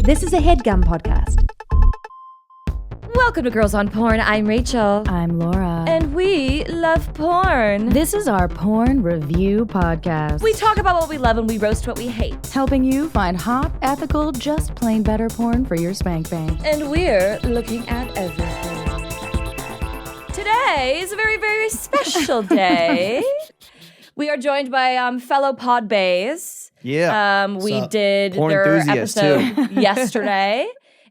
This is a HeadGum podcast. Welcome to Girls on Porn. I'm Rachel. I'm Laura. And we love porn. This is our porn review podcast. We talk about what we love and we roast what we hate. Helping you find hot, ethical, just plain better porn for your spank bank. And we're looking at everything. Today is a very, very special day. We are joined by fellow pod bays. Yeah. We did Porn their enthusiasts, episode yesterday.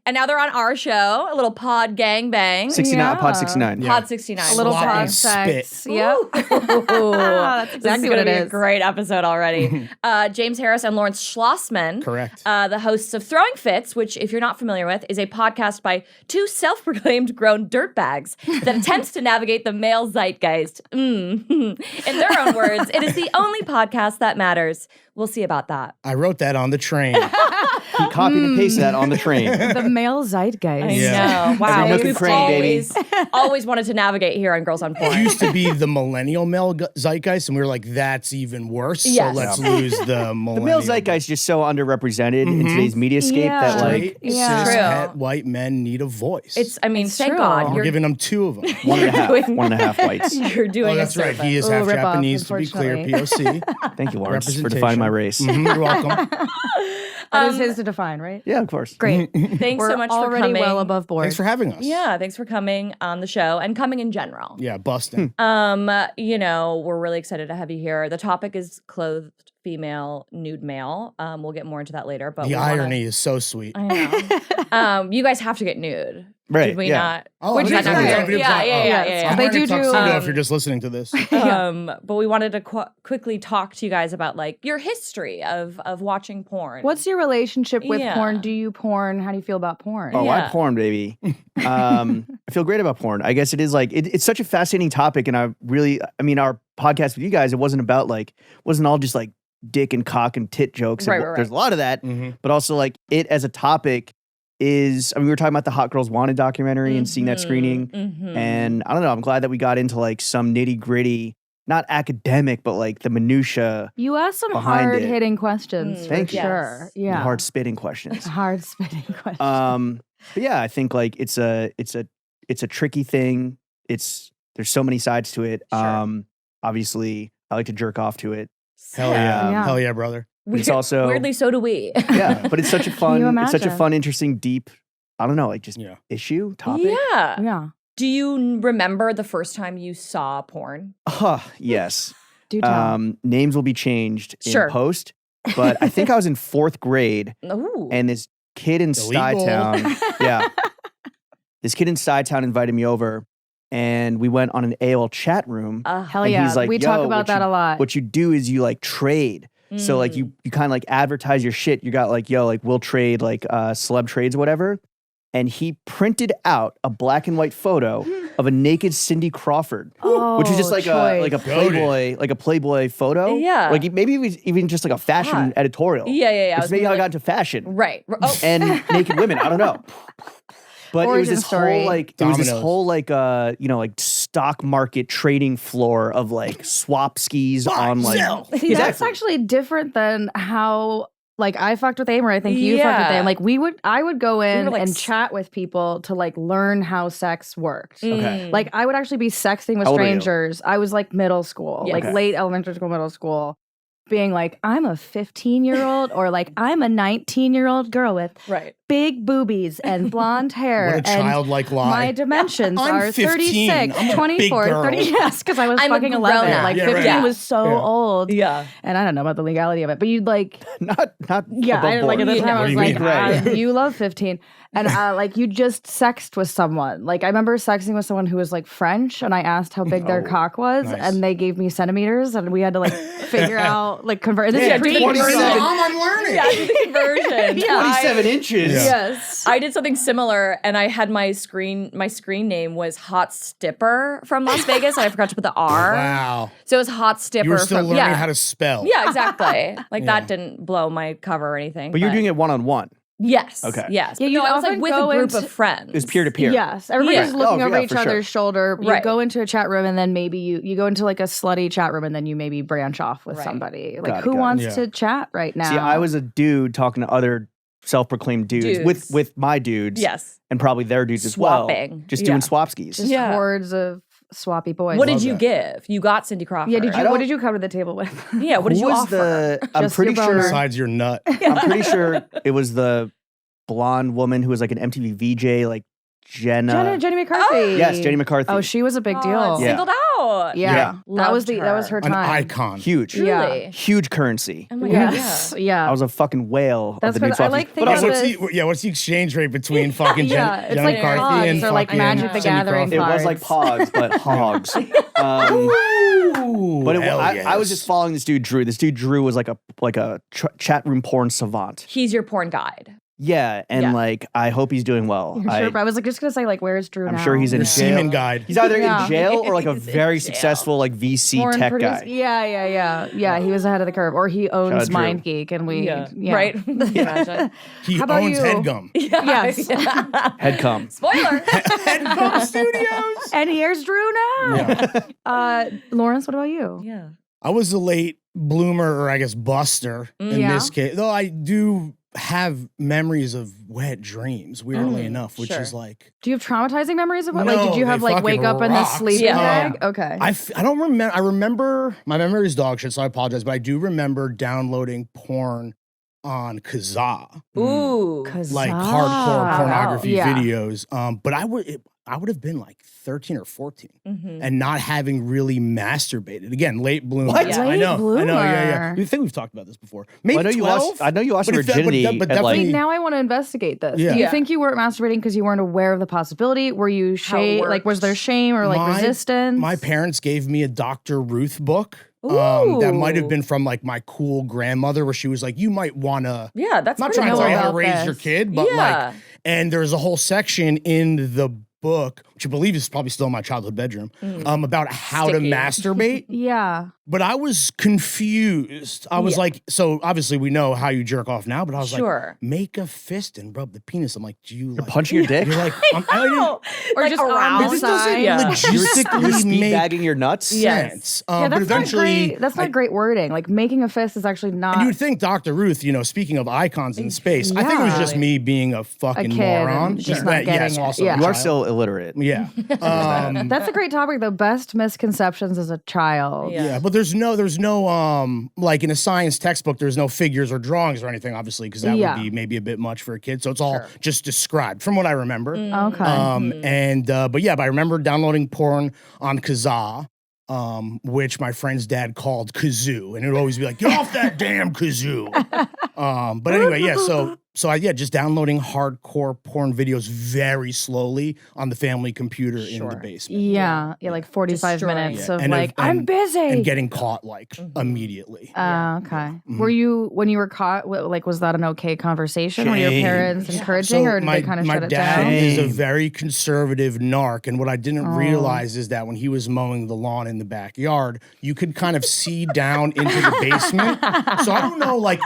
And now they're on our show, a little pod gangbang. 69, Yeah. Pod 69. Pod 69. A little Slop pod and sex. spit. Yep. That's exactly what it be is. A great episode already. James Harris and Lawrence Schlossman. Correct. The hosts of Throwing Fits, which, if you're not familiar with, is a podcast by two self-proclaimed grown dirtbags that attempts to navigate the male zeitgeist. In their own words, it is the only podcast that matters. We'll see about that. I wrote that on the train. He copied and pasted that on the train. The male zeitgeist. I Yeah. know. Wow. Every nook and cranny, baby. Always wanted to navigate here on Girls on It Porn. used to be the millennial male zeitgeist, and we were like, that's even worse. Yes. So let's lose the millennial. The male zeitgeist is just so underrepresented in today's mediascape Yeah. that, like, Straight, Yeah. True. cis-het white men need a voice. Thank true. God. We're giving them two of them. one and a half, doing- 1.5 whites. You're doing Oh, that's a right. He is Ooh, half rip off, Japanese, to be clear. unfortunately. POC. Thank you, Lawrence, for Representation. defining my race. You're welcome. That is his to define, right? Yeah, of course. Great. Thanks We're so much for already coming. well above board. Thanks for having us. Yeah, thanks for coming on the show and coming in general. Yeah, busting. We're really excited to have you here. The topic is clothed female, nude male. We'll get more into that later. But The irony is so sweet. I know. You guys have to get nude. Right, Did we yeah. not? Oh, Which I is didn't not know weird. that. Yeah. I'm They wearing a do tuxedo if you're just listening to this. But we wanted to quickly talk to you guys about like your history of watching porn. What's your relationship with Yeah. porn? Do you porn? How do you feel about porn? Oh, Yeah. I porn, baby. I feel great about porn. I guess it is like, it's such a fascinating topic. And our podcast with you guys, it wasn't all just like dick and cock and tit jokes. Right, And right, There's a lot of that. Mhm. But also like it as a topic is, we were talking about the Hot Girls Wanted documentary and seeing that screening. Mhm. And I don't know, I'm glad that we got into like some nitty gritty, not academic, but like the minutia, You asked some Behind it. hard-hitting questions. Thank for you. Sure. Yes. Yeah. hard spitting questions. Hard spitting questions. But yeah, I think like it's a tricky thing. There's so many sides to it. Sure. Obviously I like to jerk off to it. Hell yeah. Yeah. Hell yeah, brother. But it's also weirdly so do we. yeah, but it's such a Can you imagine? fun, interesting, deep, I don't know, like just Yeah. issue, topic. Yeah. yeah. Do you remember the first time you saw porn? Yes. Do tell. Names will be changed Sure. in post, but I think I was in 4th grade Ooh. and this kid in Illegal. Stuytown, this kid in Stuytown invited me over and we went on an AOL chat room. Hell and yeah. he's like, we talk "Yo, about what that you- a lot. What you do is you like trade. So like you kind of like advertise your shit. You got like, yo, like we'll trade like celeb trades or whatever. And he printed out a black and white photo of a naked Cindy Crawford, which was just like choice. a Playboy photo. Yeah. Like maybe it was even just like a fashion Hot. editorial. Yeah. It's maybe how I got into fashion Right. Oh. and naked women. I don't know. But it was Origin this story. whole like it was this Dominoes. whole like stock market trading floor of like swap skis on like sell. See, that's actually different than how like I fucked with AIM, or I think you fucked with Yeah. AIM. Like I would go in were, like, and chat with people to like learn how sex worked. Okay. Like I would actually be sexting with How old are you? strangers. I was like middle school, Yeah. like Okay. late elementary school, middle school, being like, I'm a 15-year-old or like I'm a 19-year-old girl with Right. big boobies and blonde hair. What a and childlike lie. my dimensions I'm are 15. 36, I'm a big 24, girl. 30. Yes, because I was I'm a fucking 11. grown-up. Like Yeah, 15 right. was so Yeah. old. Yeah. And I don't know about the legality of it, but you'd like, not yeah, above I, like board. at the time I What was do you like, mean? Right. you love 15. And like you just sexed with someone. Like I remember sexting with someone who was like French, and I asked how big their Oh, cock was, nice. and they gave me centimeters, and we had to like figure out, like convert. This Yeah, is pre- 27. Mom, I'm learning. Yeah, the conversion. Yeah. 27 inches. Yeah. Yes. I did something similar, and I had my screen name was Hot Stipper from Las Vegas, and I forgot to put the R. Wow. So it was Hot Stipper. You were still from, learning yeah. how to spell. Yeah, exactly. Like Yeah. that didn't blow my cover or anything. But you're doing it one-on-one. Yes. Okay. Yes. Yeah, But you no, I was like often with a go group into- of friends. It was peer-to-peer. Yes, everybody's Yeah. looking Oh, over yeah, each for sure. other's shoulder. You Right. go into a chat room, and then maybe you go into like a slutty chat room, and then you maybe branch off with Right. somebody. Like Got it, who got it. wants Yeah. to chat right now? See, I was a dude talking to other self-proclaimed dudes. With my dudes. Yes. And probably their dudes as Swapping. well. Just doing swapskis. Just hordes of swappy boys. What did you give? You got Cindy Crawford. Yeah, what did you come to the table with? Yeah, what did you offer? I'm Just pretty your sure. boner. Besides your nut. I'm pretty sure it was the blonde woman who was like an MTV VJ, like Jenny McCarthy. Yes, Jenny McCarthy. Oh, she was a big deal. Yeah. Singled out. Yeah. That was Loved her An time. icon. Huge. Truly. Yeah. Huge currency. Oh my Yes. God. Yeah. I was a fucking whale That's of the nude what I swapsies. like But thinking also, What's the exchange rate between fucking Yeah, it's Jen like McCarthy hogs and or like fucking Magic the Cindy Gathering Crawford? it was like pogs, but hogs. Ooh, But hell I was yes. just following this dude Drew. This dude Drew was like a chat room porn savant. He's your porn guide. Yeah, and Yeah. like I hope he's doing well. You're sure, but I was like, just gonna say, like, where's Drew I'm now? sure he's in Your jail. semen guide. He's either Yeah. in jail or like a He's in very jail. successful like VC Porn tech produce- guy. Yeah. He was ahead of the curve, or he Shout owns out Drew. MindGeek, and we Right? Imagine. He How about owns you? Headgum. Yes. Head cum. Spoiler. Headgum Studios. And here's Drew now. Yeah. Lawrence, what about you? Yeah. I was a late bloomer, or I guess buster in Yeah. this case. Though I do have memories of wet dreams, weirdly enough, which sure. is like Do you have traumatizing memories of what? No, like, did you have they like fucking wake up in the rocks. sleeping Yeah. bag? Okay. I don't remember. I remember my memory is dog shit, so I apologize. But I do remember downloading porn on Kazaa, Ooh. like Kazaa. hardcore pornography Yeah. videos. But I would have been like 13 or 14 Mhm. and not having really masturbated. Again, late bloomer. What? I Late know. bloomer. Yeah. I think we've talked about this before. Maybe Well, I know you lost but your if that- virginity but at definitely- Wait, now I want to investigate this. Yeah. Do you Yeah. think you weren't masturbating because you weren't aware of the possibility? Were you shame? Like, was there shame or like resistance? My parents gave me a Dr. Ruth book. That might have Ooh. been from like my cool grandmother, where she was like, "You might want to." Yeah, that's Not pretty trying to cool. tell you how to about raise this. your kid, but Yeah. like, and there's a whole section in the book, which I believe is probably still in my childhood bedroom, about how Sticky. to masturbate. Yeah. But I was confused. I was like, so obviously we know how you jerk off now, but I was Sure. like, make a fist and rub the penis. I'm like, do you like punching your dick. You're like, I No. Or Like just on around. the this doesn't side. Yeah. You're logistically speed make bagging your nuts. Yes. sense. Yeah, But that's not eventually, great. That's not great wording. Like making a fist is actually not. and you would think Dr. Ruth, speaking of icons in space, I think it was just Yeah. me being a fucking kid moron. and just not getting yes, it. also Yeah. a You are child. still illiterate. Yeah. That's a great topic, though. Best misconceptions as a child. Yeah. Yeah, but there's no like in a science textbook, there's no figures or drawings or anything, obviously, because that Yeah. would be maybe a bit much for a kid. So it's all just described from what I remember. Okay. But I remember downloading porn on Kazaa, which my friend's dad called kazoo, and it would always be like, "Get off that damn kazoo." But anyway, yeah. So just downloading hardcore porn videos very slowly on the family computer in the basement. Yeah. Like 45 Destroying minutes it. of And like, of- and- I'm busy. and getting caught like immediately. Okay. Were you, when you were caught, like, was that an okay conversation? Were your Shame. parents encouraging or did they kind of shut it dad down? is a very conservative narc, and what I didn't realize is that when he was mowing the lawn in the backyard, you could kind of see down into the basement. So I don't know, like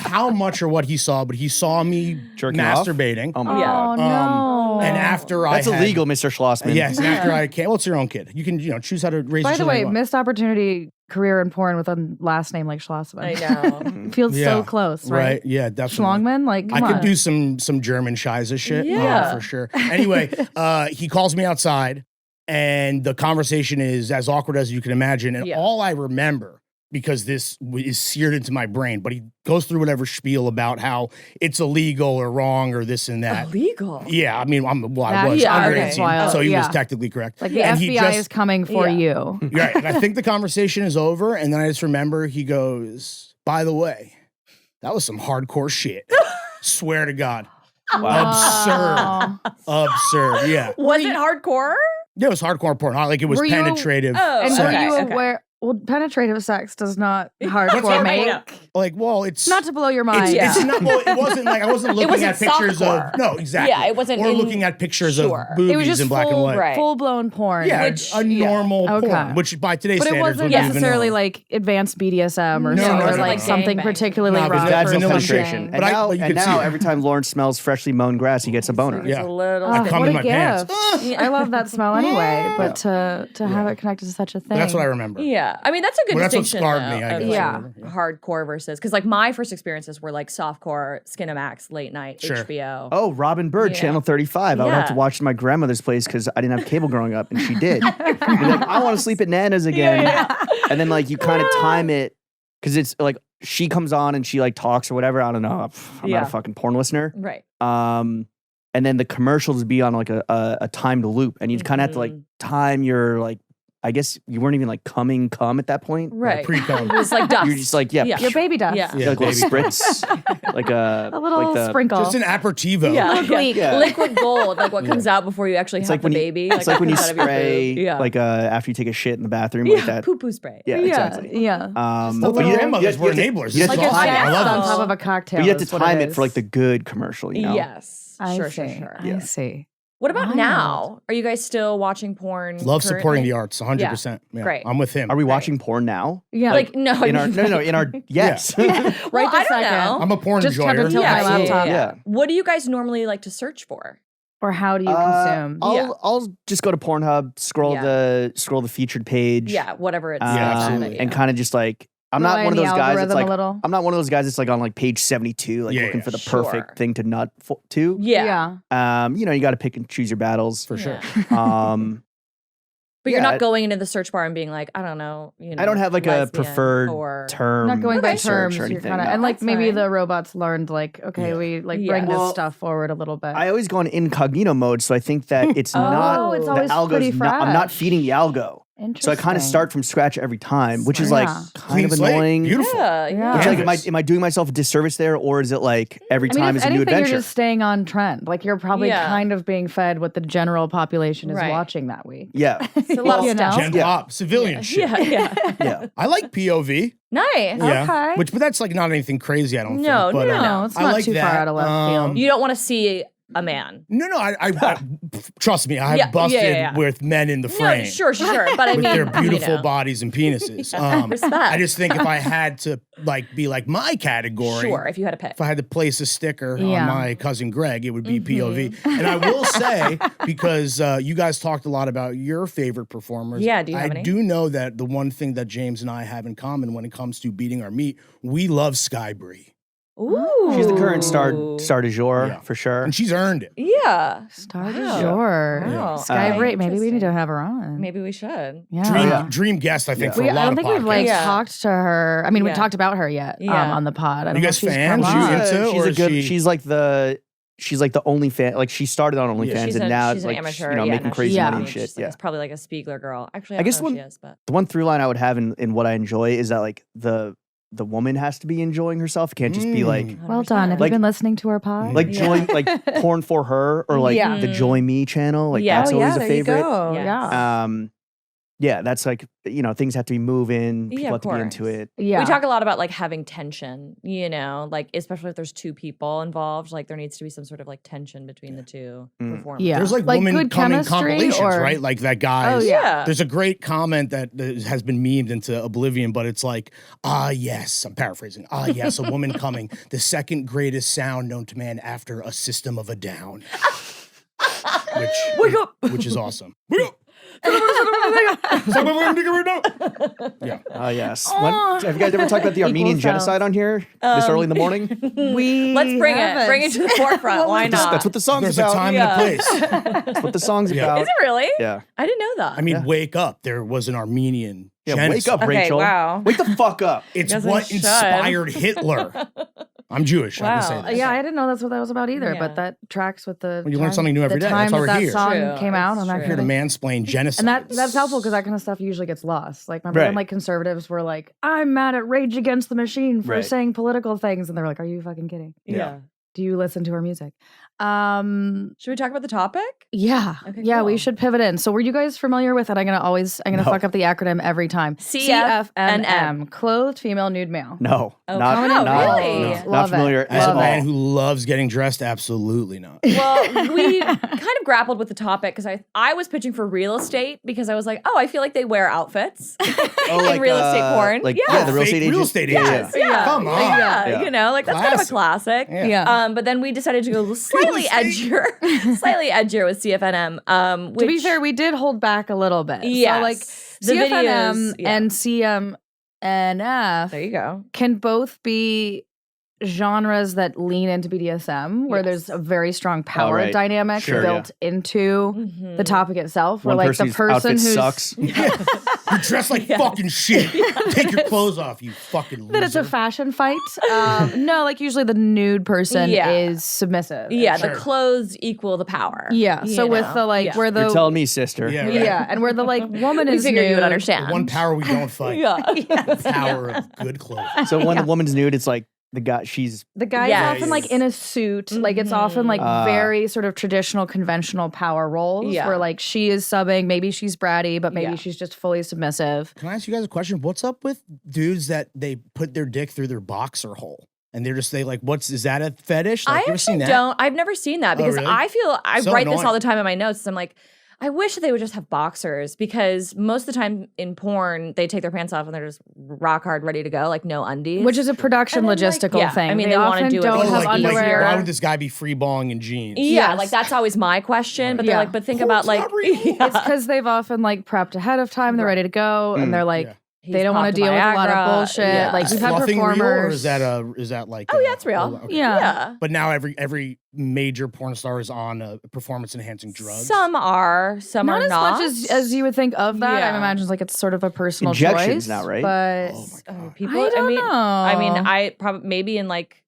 how much or what he saw, but he saw me Jerking off? masturbating. Oh my Yeah. god. no. And after That's I had, illegal, Mr. Schlossman. Yes, and after I came, well, it's your own kid. You can choose how to raise. By your the way, children you want. missed opportunity career in porn with a last name like Schlossman. I know. Feels Yeah. so close, right? Yeah, definitely. Schlongman? Like, come I on. could do some German Scheisse shit, Yeah. for sure. Anyway, he calls me outside, and the conversation is as awkward as you can imagine. And Yeah. all I remember, because this is seared into my brain, but he goes through whatever spiel about how it's illegal or wrong or this and that. Illegal. Yeah, I mean, I That- was yeah, under okay. 18, Wild, so he was yeah. technically correct. Like, the And he FBI just- is coming for Yeah. you. Right, and I think the conversation is over, and then I just remember he goes, "By the way, that was some hardcore shit." Swear to God. Wow. Absurd. Yeah. Was it hardcore? Yeah, it was hardcore porn. Like it was Were you- penetrative. Oh, And sex. were okay, you okay. aware? Well, penetrative sex does not What's hardcore hardcore? make. Like, well, it's Not to blow your mind. Yeah. It's not. Well, it wasn't like I wasn't looking wasn't at pictures softcore. of. No, exactly. Yeah, it wasn't Or in- looking at pictures Sure. of boobies It was just in black and full, white. Right. full blown porn. Yeah, Which- a normal Okay. porn, which by today's But it standards wasn't would be necessarily vanilla. like advanced BDSM or No, something, no, or no, like no. something Gangbang. particularly No, but rough. that's or Vaginal vanilla something. penetration. But And you could see it. every time Lawrence smells freshly mown grass, he gets a boner. Yeah. It's a little. Oh, come what in a my pants. gift. I love that smell anyway, but to have it connected to such a thing. But that's what I remember. Yeah. Yeah. I mean, that's a good Well, that's what distinction. scarred though, me, I of, guess. like, Yeah. hardcore versus, because like my first experiences were like softcore, Skinamax, late night, Sure. HBO. Oh, Robin Bird, Yeah. Channel 35. I would have to Yeah. watch my grandmother's place because I didn't have cable growing up, and she did. Be like, I want to sleep at Nana's again. And then like you kind of time it because it's like she comes on and she like talks or whatever. I don't know. I'm not a fucking porn listener. Right. And then the commercials be on like a timed loop, and you kind of have to like time your like. I guess you weren't even like cum at that point. Right. Pre-cum. It was like dust. You're just like yeah, Your baby dust. Yeah. like a little baby. spritz, like a little like the, sprinkle. Just an aperitivo. Yeah. Little gleek. Yeah. Liquid gold, like what comes out before you actually It's have like when the you, baby. it's like when you comes out of your spray boob. Yeah. like after you take a shit in the bathroom like that. Poo-poo spray. Yeah, exactly. Yeah. Both but our you- grandmothers you were have to- enablers. you have This to is Like a awesome. time I it. love on this. top of a cocktail. But you have to is what time it is. for like the good commercial, you know? Yes. I Sure, see. sure. I see. What about Wild. now? Are you guys still watching porn? Love supporting the currently? arts, 100%. Yeah. Great. I'm with him. Are we watching porn now? Yeah. Like, no. I In our mean- in our yes. Well, right I this don't second. know. I'm a porn Just had enjoyer. to tilt my Yeah, laptop. Yeah. What do you guys normally like to search for? Or how do you consume? I'll just go to Pornhub, scroll the featured page. Yeah, whatever it's. Yeah, absolutely. And kind of just like I'm not Rely one of on those the guys that's algorithm like a little. I'm not one of those guys that's like on like page 72 like Yeah, looking yeah. for the Sure. perfect thing to nut to. Yeah. You know, you got to pick and choose your battles For sure. But you're Yeah, not going into the search bar and being like, I don't know, I don't have like a lesbian preferred or term. Not going by search terms. or You're anything. kind of no. and like That's maybe fine. the robots learned like okay Yeah. we like Yeah. bring Well, this stuff forward a little bit. I always go in incognito mode, so I think that it's not Oh, it's the always pretty algo's not, I'm not fresh. feeding the algo. So I kind of Interesting. start from scratch every time, which is like Yeah. kind Clean of slate. annoying. Beautiful. Yeah. Yeah. It's like, Canvas. am I doing myself a disservice there, or is it like every I mean, time if is a new anything, adventure? you're just staying on trend. Like you're probably Yeah. kind of being fed what the general population is Right. watching that week. Yeah, It's a lot of You know? stuff. Gen Yeah. pop, civilian shit. Yeah, yeah. yeah. I like POV. Nice. Yeah. Okay. But that's like not anything crazy, I don't No, think. But, No, it's I not like too far that. out of left field. You don't want to see a man. No, I trust me, I have Yeah, busted yeah. with men in the frame. No, sure. But I With mean, their beautiful you know. bodies and penises. Respect. I just think if I had to be like my category, Sure, if you had a pick. if I had to place a sticker Yeah. on my cousin Greg, it would be Mm-hmm. POV. And I will say, because you guys talked a lot about your favorite performers. Yeah, do you have I any? do know that the one thing that James and I have in common when it comes to beating our meat, we love Sky Brie. Ooh. She's the current star du jour Yeah. for sure. And she's earned it. Yeah. Star Wow. du jour. Wow. Sky Brie. Maybe we need Interesting. to have her on. Maybe we should. Yeah. Dream guest, I think, Yeah. for We, a lot I don't of think we've like podcasts. Yeah. talked to her. I mean, we Yeah. talked about her yet Yeah. on the pod. I You don't know guys if she's fans? come You on. into- she's or a is good. she- She's like the only fan. Like she started on OnlyFans She's and an now she's like an amateur. you know yeah, making no, crazy she's Yeah. money not. and She's shit. like- Yeah. It's probably like a Spiegler girl. Actually, I I guess don't know if one- she is, but The one through line I would have in what I enjoy is that like the woman has to be enjoying herself. It can't just be like Well done. Have Like- you been listening to our pod? like Yeah. joy like porn for her or like Yeah. the Joy Me channel. Like Yeah. that's oh yeah, always a there favorite. you go. Yes. Yeah. Yeah, that's like things have to be moving. People Yeah, have of to be into course. it. Yeah. we talk a lot about like having tension, like especially if there's two people involved, like there needs to be some sort of like tension between the two performers. Yeah. There's like, Like woman good coming chemistry compilations, or- right? Like that guy. Oh, yeah. There's a great comment that has been memed into oblivion, but it's like, yes, I'm paraphrasing. Yes, a woman coming, the second greatest sound known to man after a System of a Down. Wake up! Which is awesome. Wake up! Yeah. Yes. Have you guys ever talked about the Armenian Equal genocide on here this early in the morning? we Let's bring haven't. it. Bring it to the forefront. Why not? That's what the song's There's a about. time Yeah. and a place. That's what the song's Yeah. about. Is it really? Yeah. I didn't know that. I mean, Yeah. wake up. There was an Armenian Yeah. genocide. Wake up, Okay, Rachel. wow. Wake the fuck up. It's Guess I what should. inspired Hitler. I'm Jewish. I can say Wow. that. Yeah, I didn't know that's what that was about either, Yeah. but that tracks with the Well, you learn time- something new every the day. That's time why we're that here. song True. came out. It's I'm true. I'm here to actually mansplain genocide. and that's helpful because that kind of stuff usually gets lost. Like remember Right. when like conservatives were like, "I'm mad at Rage Against the Machine for Right. saying political things," and they're like, "Are you fucking kidding? yeah. Do you listen to our music?" Should we talk about the topic? Yeah, Okay, yeah, we cool. should pivot in. So were you guys familiar with it? I'm gonna No. fuck up the acronym every time. CFNM. Clothed female nude male. No. Oh, not, wow, not, really? no, Love not it. familiar As at a man all. who loves getting dressed, absolutely not. Well, we kind of grappled with the topic because I was pitching for real estate because I was like, I feel like they wear outfits Oh, in real estate porn. Like, Yeah. the real Fake estate agent. real estate Yeah, agents. Yeah. Come on. Yeah, Yeah. like that's kind of a classic. Yeah. Yeah. But then we decided to go slightly edgier with CFNM. To be which- fair, we did hold back a little bit. Yes. So like The CFNM videos, yeah. and CMNF There you go. can both be genres that lean into BDSM, where Yes. there's a very strong power right. dynamic Sure, built into Mhm. the topic itself. Where One like the person's person outfit who's sucks. You're dressed like fucking shit. Take your clothes off, you fucking loser. that it's a fashion fight. No, like usually the nude person Yeah. is submissive. Yeah, Sure. the clothes equal the power. Yeah. So you with know? the like Yeah. where the You're telling me, sister. Yeah, yeah. right. And where the like woman We is figured you would nude. understand. The one power we don't fight. Yeah. The power of good clothes. So when the woman's nude, it's like the guy. She's The guy's Yes. often like in a suit. Like it's often like very sort of traditional, conventional power roles Yeah. where like she is subbing. Maybe she's bratty, but maybe Yeah. she's just fully submissive. Can I ask you guys a question? What's up with dudes that they put their dick through their boxer hole? And they like, is that a fetish? Like, I you ever seen actually that? don't. I've never seen that because really? I feel I So write this all annoying. the time in my notes. I'm like, I wish they would just have boxers because most of the time in porn they take their pants off and they're just rock hard, ready to go, like no undies. Which is a production And then, like, logistical yeah, thing. I mean, they they wanna often do it don't because have it's underwear. easier. why would this guy be free balling in jeans? yeah, Yes. like that's always my question. But they're Yeah. like, but think about like, It's because they've often like prepped ahead of time. They're ready to go, and they're like, He's they don't want to popped deal with a lot of Viagra. bullshit. Yeah. Like Is we've had fluffing real, or performers. is that like? oh yeah, it's real. okay. Yeah. Yeah. But now every major porn star is on a performance enhancing drugs. Some are, some Not are as not. much as you would think of that. Yeah. I imagine like it's sort of a personal Injections choice now, right? But Oh my god. people. I don't know. I mean, I probably maybe in like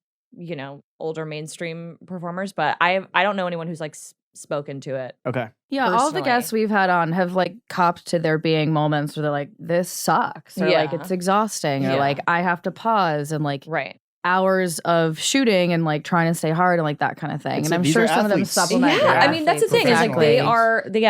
older mainstream performers, but I don't know anyone who's like spoken to it. okay. Yeah, all the personally. guests we've had on have like copped to there being moments where they're like, "This sucks," or like Yeah. it's exhausting, or Yeah. like I have to pause and like Right. hours of shooting and like trying to stay hard and like that kind of thing. It's and like, I'm these sure are some of them athletes. supplement. Yeah, their I mean that's the athletes. thing. Is like they Exactly.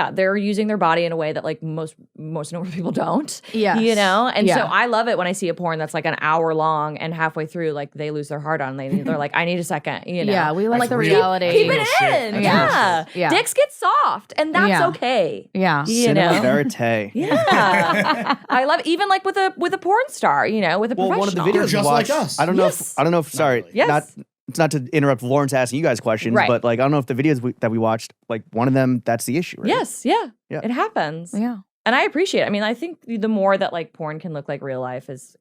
are they're using their body in a way that like most normal people don't. Yes. And so Yeah. I love it when I see a porn that's like an hour long and halfway through like they lose their heart on. They're like, I need a second. Yeah, we like That's the real. reality. Keep Real it shit. in. That's Yeah. real shit. Yeah. Dicks get soft, and that's Yeah. okay. Yeah. You know? Cinema verite. Yeah. I love even like with a porn star, with a Well, professional. one of the videos Just we like watched, us. I don't know. Yes. I don't know if. Sorry, really. Yes. It's not to interrupt Lawrence asking you guys questions, Right. but like I don't know if the videos that we watched, like one of them, that's the issue, right? Yes, yeah. Yeah. It happens. Yeah. And I appreciate it. I mean, I think the more that like porn can look like real life is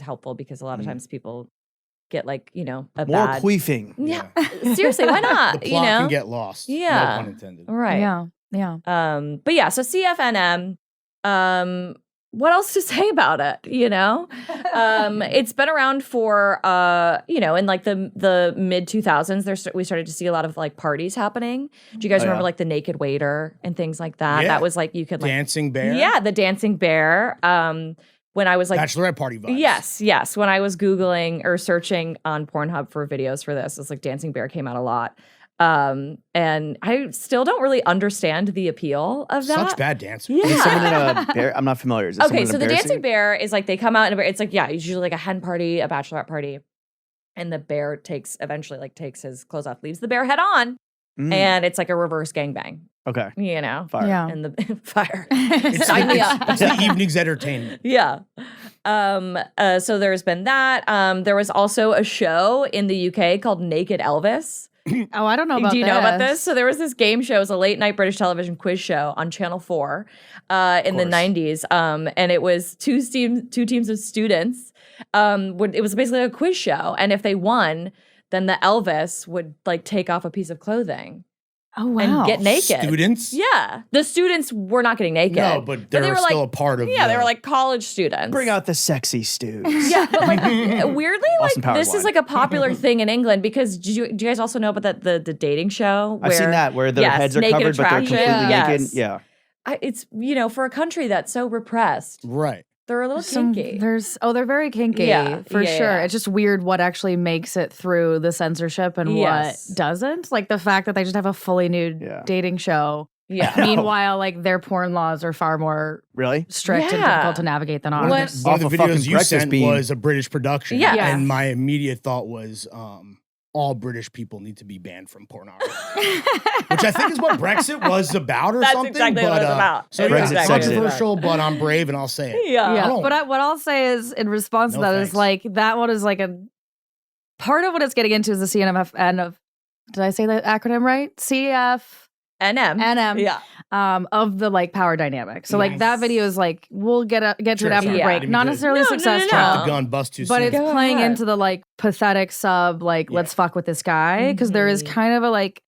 helpful because a lot of times people get like, a More bad queefing. Yeah. Seriously, why not? The plot can get lost. Yeah. No pun intended. Right. Yeah. Yeah. But yeah, so CFNM, what else to say about it? It's been around for in like the mid 2000s. We started to see a lot of like parties happening. Do you guys Oh, remember yeah. like the Naked Waiter and things like that? Yeah. That was like you could like Dancing bear. yeah, the dancing bear. When I was like Bachelorette party vibes. yes, when I was Googling or searching on Pornhub for videos for this, it's like dancing bear came out a lot. And I still don't really understand the appeal of that. Such bad dancers. Yeah. Is someone in a bear? I'm not familiar. Is it Okay, someone in so a the bear dancing suit? bear is like they come out in a bear. It's like it's usually like a hen party, a bachelorette party, and the bear eventually takes his clothes off, leaves the bear head on, Mm, and it's like a reverse gangbang. okay. Fire. Yeah. And the fire. It's, Sign me up. it's the evening's entertainment. Yeah. So there's been that. There was also a show in the UK called Naked Elvis. Oh, I don't know about Do you know about this? So there was this game show. It was a late night British television quiz show on Channel 4 in the 90s. And it was two teams of students. It was basically a quiz show. And if they won, then the Elvis would like take off a piece of clothing Oh, wow. and get naked. Students? Yeah. The students were not getting naked. No, but they were still a part of Yeah, they the- were like college students. Bring out the sexy stews. Yeah, but like weirdly, Austin like Powers this is line. like a popular thing in England because do you guys also know about the dating show? I've seen that where their yes, heads are naked covered, but they're attraction. completely naked. Yes. Yeah. It's for a country that's so repressed, Right. they're a little Some- kinky. they're very kinky Yeah, for yeah, sure. yeah. It's just weird what actually makes it through the censorship and Yes. what doesn't. Like the fact that they just have a fully nude Yeah. dating show. Yeah. Meanwhile, like their porn laws are far more Really? strict and Yeah. difficult to navigate than ours. What- One Off of a the fucking videos you breakfast sent bean. was a British production. Yeah. Yeah. And my immediate thought was all British people need to be banned from pornography. Which I think is what Brexit was about or That's something. exactly but, what it was about. So That's yeah, exactly what it was controversial, but I'm brave and I'll say it. Yeah. Yeah, don't- but what I'll say is in response No to that thanks. is like that one is like a part of what it's getting into is the CNMF and of did I say the acronym right? CFNM. NM. Yeah. Of the like power dynamic. So like that video is like we'll get to it after the Yeah. break. Didn't Not mean to necessarily No, success no. Drop trap, the gun, bust too but soon. it's Go playing ahead. into the like pathetic sub like let's fuck with this guy because there is kind of a like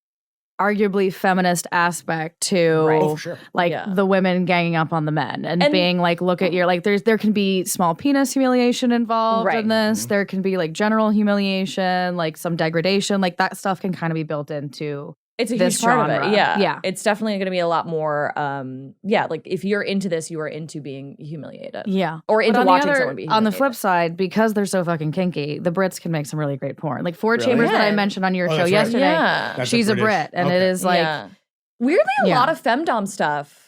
arguably feminist aspect to Right. Oh, for sure. like Yeah. the women ganging up on the men and And- being like, look at your like there can be small penis humiliation involved Right. in this. There can be like general humiliation, like some degradation, like that stuff can kind of be built into It's a this huge part of it. genre. Yeah. Yeah. It's definitely going to be a lot more, like if you're into this, you are into being humiliated. yeah. Or But into on the watching other- someone be on the humiliated. flip side, because they're so fucking kinky, the Brits can make some really great porn. Like Four Really? Chambers that I Yeah. mentioned on your Oh, show that's right. yesterday. Yeah. That's She's a British. Brit, and it Okay. is like Yeah. Weirdly, a Yeah. lot of femdom stuff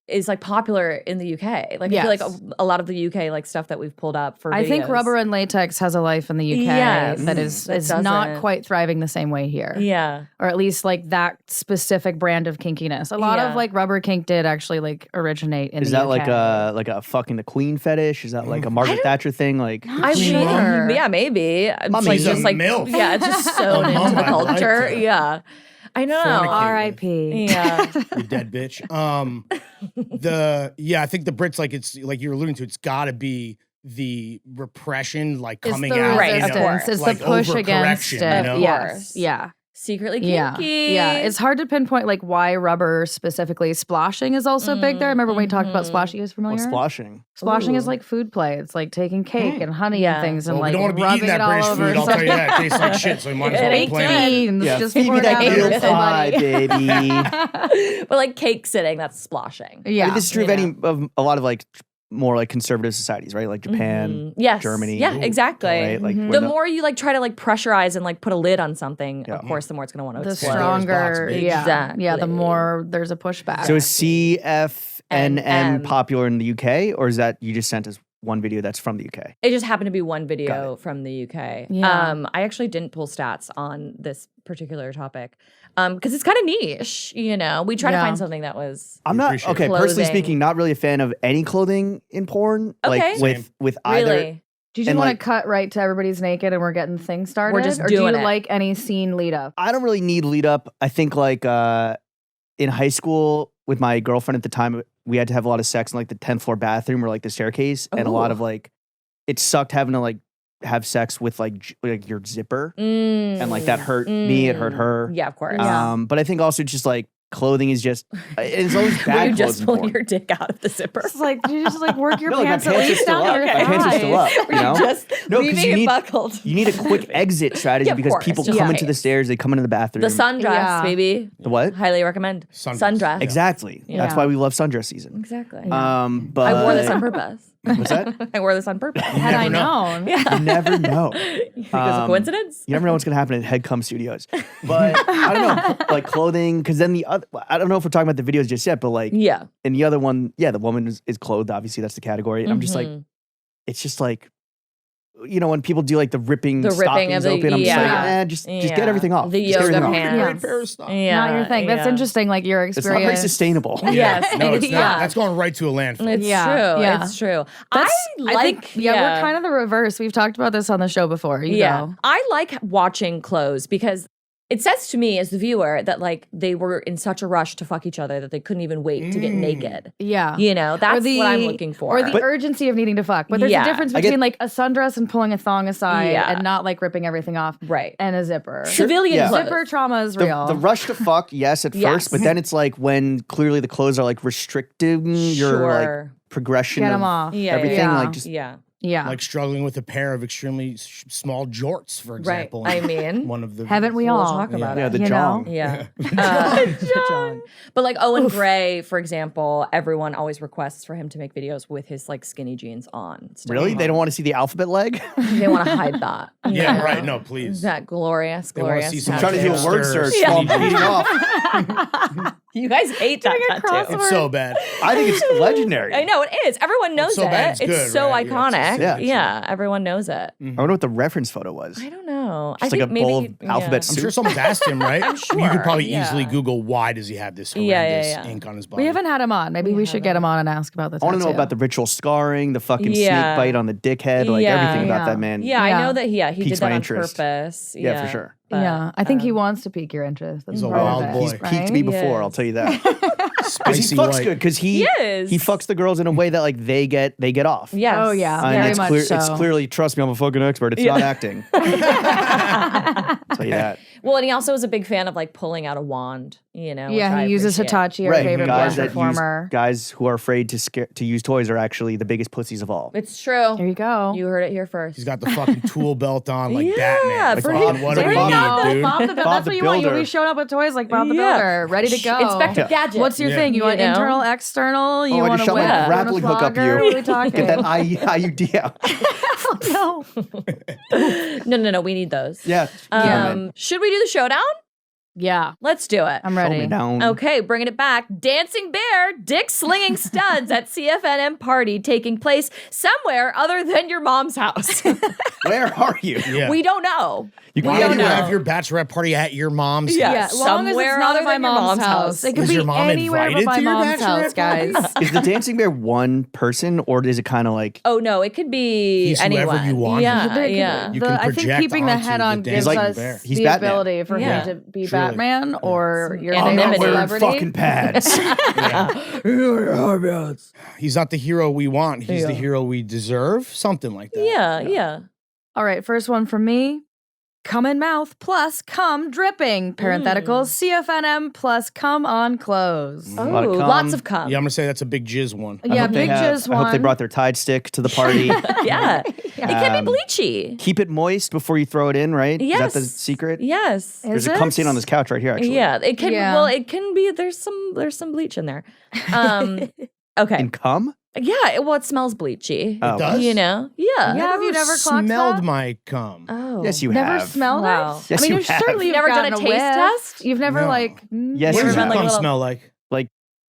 is like popular in the UK. Like I feel like Yes. a lot of the UK like stuff that we've pulled up for I think videos. rubber and latex has a life in the UK Yes. that is That not doesn't. quite thriving the same way here. Yeah. Or at least like that specific brand of kinkiness. A lot Yeah. of like rubber kink did actually like originate in Is the that UK. like a fucking the queen fetish? Is that like a Margaret Thatcher thing? Like I'm Queen sure. mom? Yeah, maybe. It's Mommy, like she's just a like MILF. yeah, it's just sewn A into mom the I'd like culture. to Yeah. I know. fornicate. R.I.P. Yeah. You dead bitch. I think the Brits, like it's like you're alluding to, it's got to be the repression, like It's coming the out, Right, of resistance. course. It's like the push against overcorrection, it. you know? Of Yes. course. Yeah. Secretly Yeah. kinky. Yeah. It's hard to pinpoint like why rubber specifically. Splashing is also big there. I remember when we talked about splashing. Is familiar? what's splashing? Splashing is Ooh. like food play. It's like taking cake and honey Yeah. and things and Well, we like don't want to be rubbing eating that it all British over. food. I'll tell you that. It tastes like shit, so you might as well Baked plan. beans. Yeah, Just feed me pour it that out there eel with pie, somebody. baby. But like cake sitting, that's splashing. Yeah. I mean, this is true of You any of a lot of like more like conservative societies, right? Like Japan, Yes. Germany. Yeah, exactly. right? Like The when more you like try to like pressurize and like put a lid on something, Yeah. of course, the more it's going to want to the explode. stronger, Box, bitch. yeah, yeah, the Exactly. more there's a pushback. So is CFNM NM. popular in the UK, or is that you just sent us one video that's from the UK? It just happened to be one Got video from the UK. Yeah. I actually didn't pull stats on this particular topic because it's kind of niche. You know, we try to Yeah. find something that was I'm not appreciate okay. it. Personally Clothing. speaking, not really a fan of any clothing in porn. Okay. Like Same. with either. really. do you just and, want like- to cut right to everybody's naked and we're getting things started? just or do you doing it. like any scene lead up? I don't really need lead up. I think like in high school with my girlfriend at the time, we had to have a lot of sex in like the 10th floor bathroom or like the staircase, and a lot of like it sucked having to like have sex with like your zipper, and like that hurt me. It hurt her. Yeah, of course. Yeah. But I think also just like clothing is just it's always Were bad you just clothing pulling porn. your dick out of the zipper? It's like you just like work your No, like, my pants at pants are least still down up. to your My pants are still thighs. up. You know? Just No, 'cause leaving you it need- buckled. You need a quick exit strategy Yeah, of because course, people just come in into the case. stairs, they come into the bathroom. The sundress, Yeah. baby. The what? Highly recommend. Sundress. Exactly. Yeah. That's why we love sundress season. Exactly. But I wore this on purpose. What's that? I wore this on purpose. Had I never know. known, You never know. Because of coincidence? You never know what's gonna happen at Headcom Studios. But I don't know, like clothing, because then the other, I don't know if we're talking about the videos just yet, but like Yeah. in the other one, yeah, the woman is clothed. Obviously, that's the category. I'm just like, Mhm. it's just like, you know, when people do like the ripping The ripping stockings of the- open, I'm just like, yeah. just Yeah. get everything off. The Just get yoga everything off. pants. Great pair of stuff. Yeah. not your thing. That's yeah. interesting. Like your It's not experience. very sustainable. Yes. No, it's Yeah. not. That's going right to a landfill. It's Yeah, true. yeah. It's true. That's, I like. think, we're kind of the reverse. We've talked about this on the show before. You know. I like watching clothes because it says to me as the viewer that like they were in such a rush to fuck each other that they couldn't even wait to get naked. Yeah. You know, that's what I'm looking for. Or the urgency of needing to fuck. But there's Yeah. a difference I get- between like a sundress and pulling a thong aside Yeah. and not like ripping everything off right. and a zipper. Civilian Yeah. clothes. Zipper trauma is The, real. the rush to fuck, yes, at Yes. first, but then it's like when clearly the clothes are like restricting your like Sure. progression Get of them off. Yeah, everything. yeah. Like just Yeah. Yeah. Like struggling with a pair of extremely small jorts, for Right. example. I mean, one of the Haven't we we'll all? talk about yeah, it. the You jong. know? Yeah. John. But like Owen Gray, for example, everyone always requests for him to make videos with his like skinny jeans on. Still Really? on. They don't want to see the alphabet leg? They want to hide that. Yeah, you right. know? No, please. That glorious, They wanna glorious. see some I'm trying to do a Hamster word search Yeah. while I'm beating off. You guys hate that Doing a tattoo. It's so bad. I think it's legendary. I know it is. Everyone knows so bad it. it's It's good, so right? Yeah, iconic. it's just- Yeah, everyone knows it. I wonder what the reference photo was. I don't know. know. I Just think like a maybe bowl of alphabet I'm soup. sure someone's asked him, right? I'm You sure, could probably yeah. easily Google why does he have this Yeah, horrendous yeah. ink on his body. We haven't had him on. Maybe we should get him on and ask about the I tattoo. want to know about the ritual scarring, the fucking Yeah. snake bite on the dickhead, like Yeah. everything about Yeah. that man. Yeah, I Yeah. know that he did Piques that my on interest. purpose. Yeah, for sure. but, Yeah, I think he wants to pique your interest. That's He's a part of wild it, boy. He's right? peaked me before, I'll Yes. tell you that. Because he Spicy fucks white. good. Because he is. fucks the girls in a way that like they get off. Yes. Oh, yeah. And Very it's much clear. so. It's clearly. Trust me, I'm a fucking expert. It's not acting. I'll tell you that. Well, and he also is a big fan of like pulling out a wand, which Yeah, I he uses appreciate. Hitachi, our Right, favorite guys blush that performer. guys who are afraid to use toys are actually the biggest pussies of all. It's true. There you go. You heard it here first. He's got the fucking tool belt on like Yeah, Batman. Like, for fucking him- what do there we you need, go. dude? Bob the Builder. Bob That's the what you want. You'll Builder. be showing up with toys like Bob the Yeah. Builder, ready to go. Inspector Gadget. What's your thing? You want know? internal, external? You I want just to shot my whip? You want a grappling hook up flogger? you. What are we talking? Get that IUD out. No. No. We need those. Yeah. Should we do the showdown? Yeah, Let's do it. I'm Show ready. me down. Okay, bringing it back. Dancing Bear, dick slinging studs at CFNM party taking place somewhere other than your mom's house. Where are you? Yeah. We don't know. You Why don't do you know. have your bachelorette party at your mom's Yeah. Yeah, house? as long as it's Somewhere not other at my than your mom's mom's house. house. It could Was be your mom anywhere but invited my to your mom's house, bachelorette guys. party? Is the dancing bear one person or is it kind of like Oh no, it could be He's whoever anyone. you want. Yeah, There could- yeah. You the- can I think project keeping the onto head the on gives dancing us bear. He's the Batman. ability for Yeah. him to be Truly. Batman or your Some favorite anonymity. wearing celebrity. fucking pads? He's not the hero we want. He's the Yeah. hero we deserve. Something like that. Yeah. All right, first one from me. Cum in mouth plus cum dripping. Parentheticals. CFNM plus cum on clothes. Oh, lot of cum. lots of cum. Yeah, I'm gonna say that's a big jizz one. Yeah, big jizz I hope they one. brought their Tide stick to the party. Yeah. It can be bleachy. Keep it moist before you throw it in, right? Is that the Yes. secret? Yes. There's Is a cum it? stain on this couch right here, actually. Yeah, it can. Yeah. Well, it can be. There's some bleach in there. Okay. In cum? Yeah. Well, it smells bleachy. Oh. It does? You know. Yeah. Yeah, have you never clocked smelled that? my cum? Oh. Yes, you Never have. smelled Wow. it? Yes, I mean, you you've have. certainly You've never done a gotten taste whiff. test? You've never No. like. Yes, What you does your been, like, cum a little- smell like?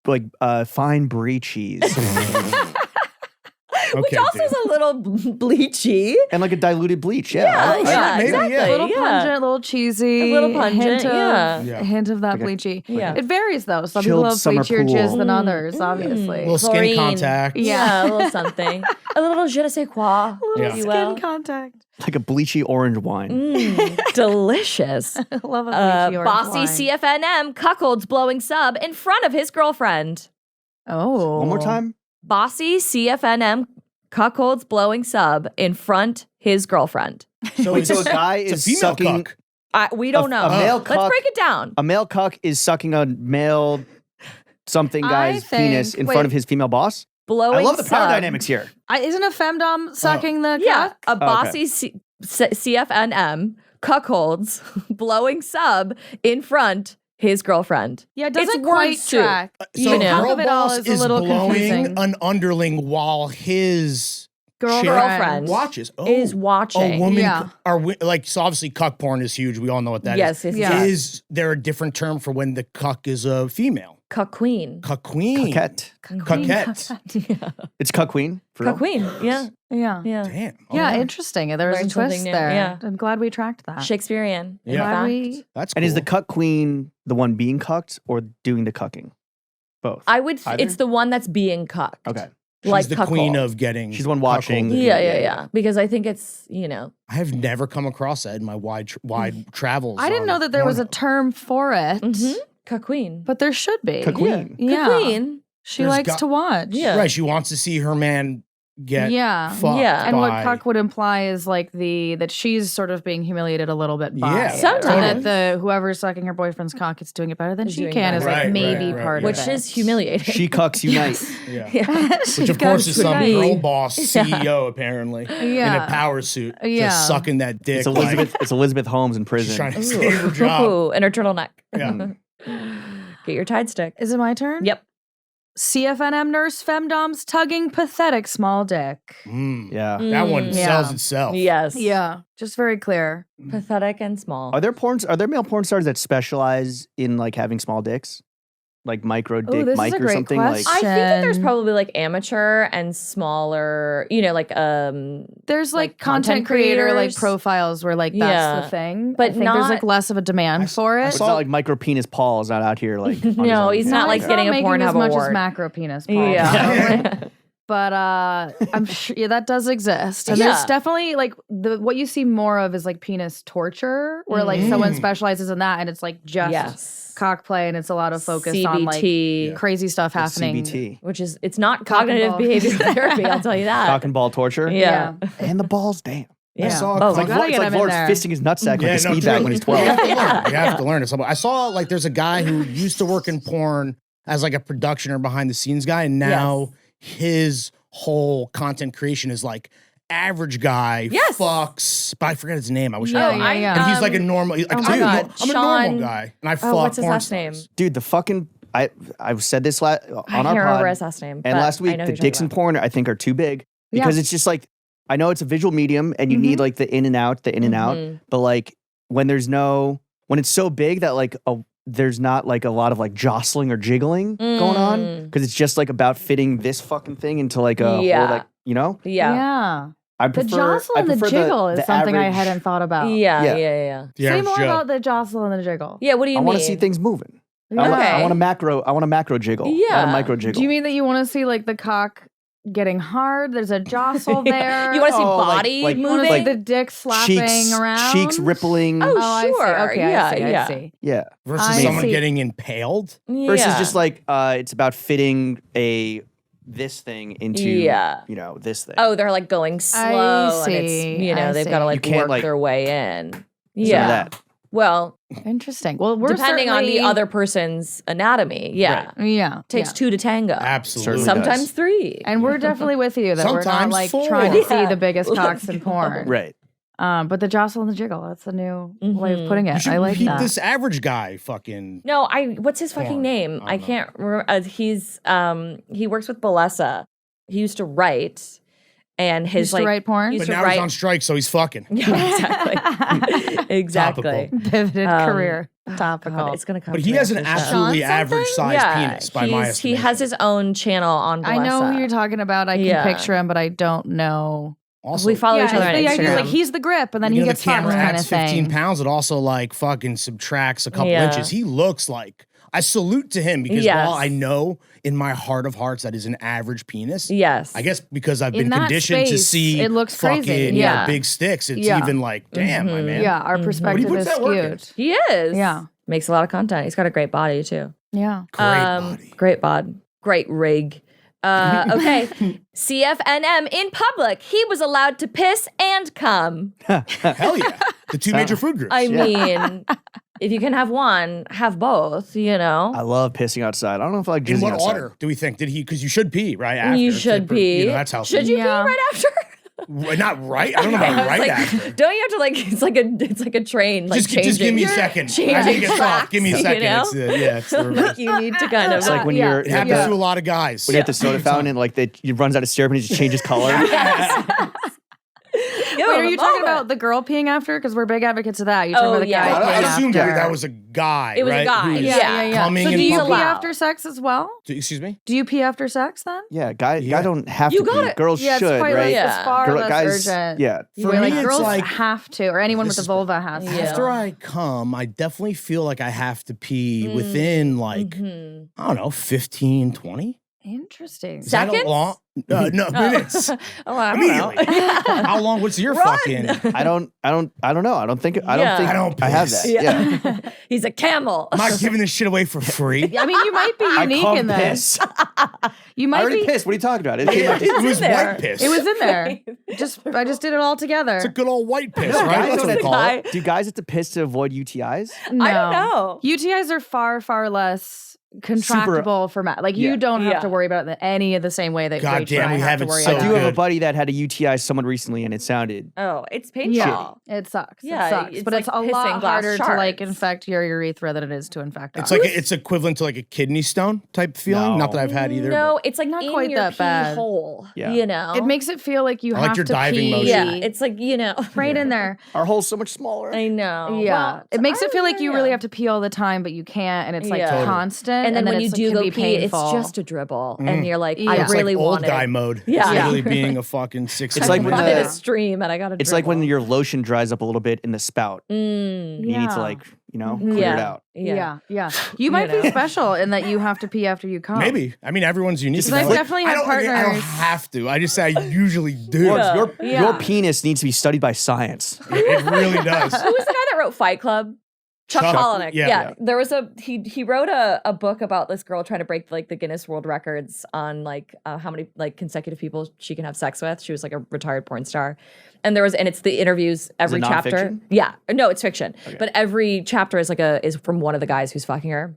like fine brie cheese Which Okay, also dude. is a little bleachy. and like a diluted bleach. Yeah. Yeah, I- yeah, maybe, exactly. yeah. A little yeah. pungent, a little cheesy. A little pungent, hint of, yeah. Yeah. A hint of that Okay. bleachy. Yeah. It varies though. Some Chilled people have summer bleachier jizz pool. than others, obviously. A little skin Chlorine. contact. Yeah. A little something. A little je ne sais quoi. A little Yeah. if you skin will. contact. Like a bleachy orange wine. Delicious. I love a bleachy orange Bossy wine. CFNM cuckolds blowing sub in front of his girlfriend. Oh. One more time. Bossy CFNM cuckolds blowing sub in front his girlfriend. So Wait, so a it's- guy it's a is female sucking. cuck. We don't know. A male Let's cuck. break it down. A male cuck is sucking a male something guy's penis think- in front wait. of his female boss. Blowing I love the power sub. dynamics here. Isn't a femdom sucking the Yeah, cock? a okay. bossy CFNM cuckolds blowing sub in front his girlfriend. Yeah, it doesn't It's word quite soup. track. So You know. girl Half of it all boss is a is little blowing confusing. an underling while his Girlfriend watches. Oh, is watching. A woman Yeah. like so obviously cuck porn is huge. We all know what that is. Yes, Yeah. Is there a different term for when the cuck is a female? Cuck queen. Cuck queen. Coquette. Cuckette. It's cuck queen. For Cuck real? queen. Yeah. Yeah. Yeah. Damn. Yeah, Okay. interesting. There was a Learned something twist new. there. Yeah. I'm glad we tracked that. Shakespearean. in Yeah. Glad fact. we- That's And is the cool. cuck queen the one being cucked or doing the cucking? Both. I would. Either? It's the one that's being cucked. Okay. She's like the cuckold. queen of getting. She's the one watching. cuckolded. Yeah. Because I think it's I have never come across that in my wide travels. I didn't on know that there was a porno. term for it, cuck queen. but there should be. Cuck queen. Yeah. Cuck queen. She There's likes got- to watch. Yeah. Right, she wants to see her man get Yeah. fucked Yeah. And what by- cuck would imply is like that she's sort of being humiliated a little bit by Yeah, it. Sometimes. Or that whoever's sucking her boyfriend's cock is doing it better than Is she doing can better. is like Right, maybe right, part right. of Which it. is humiliating. She cucks unite. Yeah. She's Which of got course is some to girl be. boss CEO apparently in Yeah. a power suit, Yeah. just sucking that dick. It's Elizabeth. It's Elizabeth Holmes in like, prison. she's trying to save her job. Ooh, and her turtleneck. Yeah. Get your Tide stick. Is it my turn? Yep. CFNM nurse femdoms tugging pathetic small dick. Yeah. That one Yeah. sells itself. Yes. Yeah, just very clear. Pathetic and small. Are there male porn stars that specialize in like having small dicks? micro Ooh, dick this is mic a or great something? question. I think that there's probably like amateur and smaller, There's like, like content creator like creators. profiles where like that's Yeah. the thing. But I think there's not- like less of a demand for it. But it's not like micro penis Paul is not out here like. on his No, own. he's not like it's getting a making Pornhub as much award. as macro penis. Paul. Yeah. But I'm sure that does exist, and Yeah. there's definitely like what you see more of is like penis torture, where like someone specializes in that, and it's like just Yes. cock play, and it's a lot of focus on like CBT, crazy stuff That's happening. CBT. which is it's not Cock and cognitive ball. behavioral therapy. I'll tell you that. Cock and ball torture. Yeah. And the balls, damn. Yeah. saw a Both. It's like, gotta it's get like him in Lord's there. fisting his nutsack with a speed truly. bag when he's 12. You have to learn. You have to learn it. I saw like there's a guy who used to work in porn as like a production or behind the scenes guy, and now his whole content creation is like average guy fucks, but I forget his name. I wish Yeah, I knew. yeah, yeah. And he's like a normal. Like, oh dude, my God, I'm a Sean- normal guy, and I fuck what's his porn last name? stars. Dude, the fucking I've said this on I our can't pod remember his last name. and but last I week know the who you're talking dicks in about. porn I think are too big because it's just like I know it's a visual medium and you need like the in and out, but like when it's so big that like there's not like a lot of like jostling or jiggling going on because it's just like about fitting this fucking thing into like a whole, like, Yeah. Yeah. I The prefer jostle I and the prefer jiggle is the something I average- hadn't thought about. Yeah. Yeah. The Say average more Joe. about the jostle and the jiggle. Yeah. What do you I mean? want to see things moving. Yeah. I want a macro jiggle, not Yeah. a micro jiggle. Do you mean that you want to see like the cock getting hard? There's a jostle there. You want to see Oh, like- body like- You wanna moving? see the dick slapping around? cheeks rippling? Oh, I see. sure. Okay, Yeah, I see. yeah. I see. Yeah. versus I someone see. getting impaled. Versus Yeah. just like it's about fitting this thing into this thing. Oh, they're like going slow, and see. it's I they've see. got to You like can't, work like- their way in. Some of Yeah. that. Well, Interesting. Well, we're depending on the certainly- other person's anatomy, yeah, Yeah. takes yeah. 2 to tango. Absolutely. Certainly Sometimes does. 3. And we're definitely with you that we're not Sometimes like 4. trying to see Yeah. the biggest cocks Let's in go. porn. Right. But the jostle and the jiggle, that's a new way of putting You it. should I like keep that. this average guy fucking. No, what's his fucking Porn. name? I I don't can't remember. He works with Balesa. He used to write, and his Used to write porn? used But to now write. he's on strike, so he's fucking. Yeah, exactly. Pivoted career God, topical. it's gonna come. But to he me has an after the show. absolutely Sean average something? sized penis by my he estimation. has his own channel on Balesa. I know who you're talking about. I can Yeah. picture him, but I don't know. Also, We follow each other on the idea is like Instagram. he's the grip, and then he you know, gets the camera fucked kind adds of 15 thing. pounds. It also like fucking subtracts a couple Yeah. inches. He looks like I salute to him because Yes. while I know in my heart of hearts that is an average penis. Yes. I guess because I've In been that conditioned to space, see it looks fucking crazy. Yeah. big sticks. It's Yeah. even like, damn, my man. Yeah, our perspective puts is that work in. skewed. he is. Yeah. Makes a lot of content. He's got a great body too. Yeah. Great body. Great bod. Great rig. Okay. CFNM in public. He was allowed to piss and cum. Hell yeah. The two major food groups. I mean, if you can have one, have both, you know? I love pissing outside. I don't know if I like in jizzing what outside. order do we think? Did he? Because you should pee right after. You It's should like, pee. You know, that's how. Should you Yeah. pee right after? Not right. I don't know I about was right like, after. don't you have to like? It's like a train. Like Just give me a changing- second. changing I think it's tracks, off. Give me a you second. know? It's it's the reverse. You need to kind of It's like when Yeah. you're It at happens the, to a lot of guys. when you're at the soda fountain and like it runs out of syrup and it just changes color. Give Wait, him are a you talking moment. about the girl peeing after? Because we're big advocates of that. You're talking Oh, about the yeah. guy I peeing assumed after. that was a guy. It was a right? guy, Who's yeah. coming So in do you pee public. after sex as well? Excuse me? Do you pee after sex then? Yeah, guy Yeah. don't have You to got pee. it. Girls Yeah, it's should, quite right? like, Yeah. it's far Girl- less guys, urgent. yeah. For Where me, like it's girls like have to, or anyone with this a is- vulva has to. Yeah. after I come, I definitely feel like I have to pee within like I don't know, 15, 20. Interesting. Is that a Seconds? long? No, minutes. Oh, I don't know. Immediately. How long? What's your fucking? I don't know. I don't think Yeah. I don't I have piss. that. Yeah. He's a camel. I'm not giving this shit away for free. I mean, you might be I unique come in this. piss. You I might already be. pissed. What are you talking about? It came out It was there. white piss. It was in there. I just did it all together. It's a good old white piss, No, right? guys That's don't what they have call guy. it. Do guys have to piss to avoid UTIs? No. I don't know. UTIs are far, far less contractable for like Yeah. you don't have Yeah. to worry about it any of the same way that God Rachel damn, and I we have have to it worry so I about do it. have a good. buddy that had a UTI someone recently, and it sounded. Oh, it's painful. Yeah, it sucks. Yeah, it sucks. it's But like it's a pissing lot glass harder to like shards. infect your urethra than it is to infect It's ours. like it's equivalent to like a kidney stone type feeling. No. Not that I've had either. No, it's like Not in quite your that pee bad. hole. Yeah. You know, it makes it feel like you I like have your to diving pee. motion. yeah. It's like right in there. Our hole's so much smaller. I know. Yeah, Well, it makes it feel like you really yeah. have to pee all the time, but you can't, and it's like Yeah. Totally. constant. And then when you it do can go be pee, painful. it's just a dribble, and you're like, Yeah. I It's really like old want guy it. mode. Yeah. It's really being a fucking 60. It's like I when wanted the- a stream, and I got a. It's like when dribble. your lotion dries up a little bit in the spout. Mm. You need to Yeah. clear it out. Yeah. You might know. be special in that you have to pee after you come. Maybe. I mean, everyone's unique. Because I've Like, definitely I had don't, I don't partners- have to. I just say I usually do. Your Yeah. penis needs to be studied by science. It really does. Who was the guy that wrote Fight Club? Chuck Palahniuk. yeah. There was he wrote a book about this girl trying to break like the Guinness World Records on like how many like consecutive people she can have sex with. She was like a retired porn star. And it's the interviews every it chapter. nonfiction? Yeah. No, it's fiction. Okay. But every chapter is is from one of the guys who's fucking her.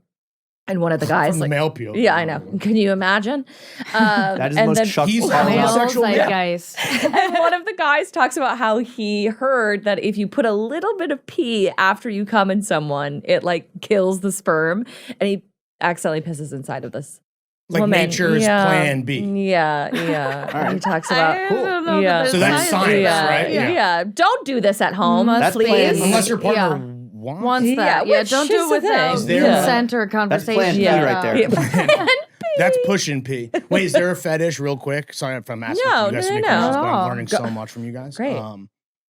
And one of the guys From the like male peel. yeah, I know. Can you imagine? That is the and most then- Chuck he's Palahniuk. Male Homosexual, yeah. zeitgeist. and one of the guys talks about how he heard that if you put a little bit of pee after you come in someone, it like kills the sperm, and he accidentally pisses inside of this Like woman. nature's plan B. Yeah. All right. He talks I about don't know Yeah. that So there's that's science, yeah, right? Yeah. Don't do this at home, Must That's please. plan- Unless your partner Yeah. wants. Wants Yeah, that. Yeah, which don't is do the it without thing. Is there- consent or That's conversation. plan B right there. Yeah. That's pushing P. Wait, is there a fetish real quick? Sorry if I'm asking No, you guys to no, be no. questions, but Not at I'm all. learning so much from you guys. Great.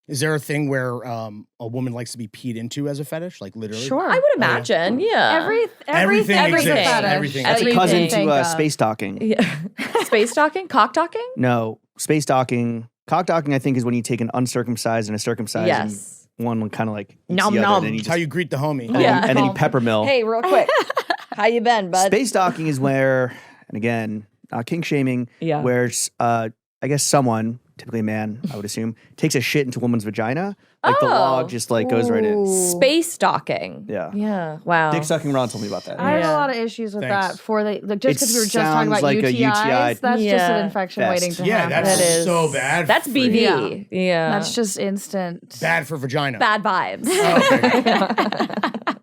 Is there a thing where a woman likes to be peed into as a fetish? Like literally? Sure. I would imagine, yeah. Everything everything is a exists. fetish. Everything. That's a Everything. cousin Think to of. space docking. Yeah. Space docking? Cock docking? No, space docking. Cock docking, I think, is when you take an uncircumcised and a circumcised. Yes. And one kind of like eats Nom the other, nom. and then you It's how you greet the homie. Yeah. and then you pepper mill. Hey, real quick. How you been, bud? Space docking is where, and again, not kink shaming, Yeah. where I guess someone, typically a man, I would assume, takes a shit into a woman's vagina. Like the log just like goes right in. Space docking. Yeah. Yeah. Wow. Dick sucking Ron told me about that. I have Yeah. a lot of issues with Thanks. that. For the like, just because we were It just talking sounds about like a UTIs, UTI that's just Yeah. an infection Fest. waiting to Yeah, happen. that's That is so bad. That's for BV. you. Yeah. That's just instant. Bad for vagina. bad vibes. Oh, okay.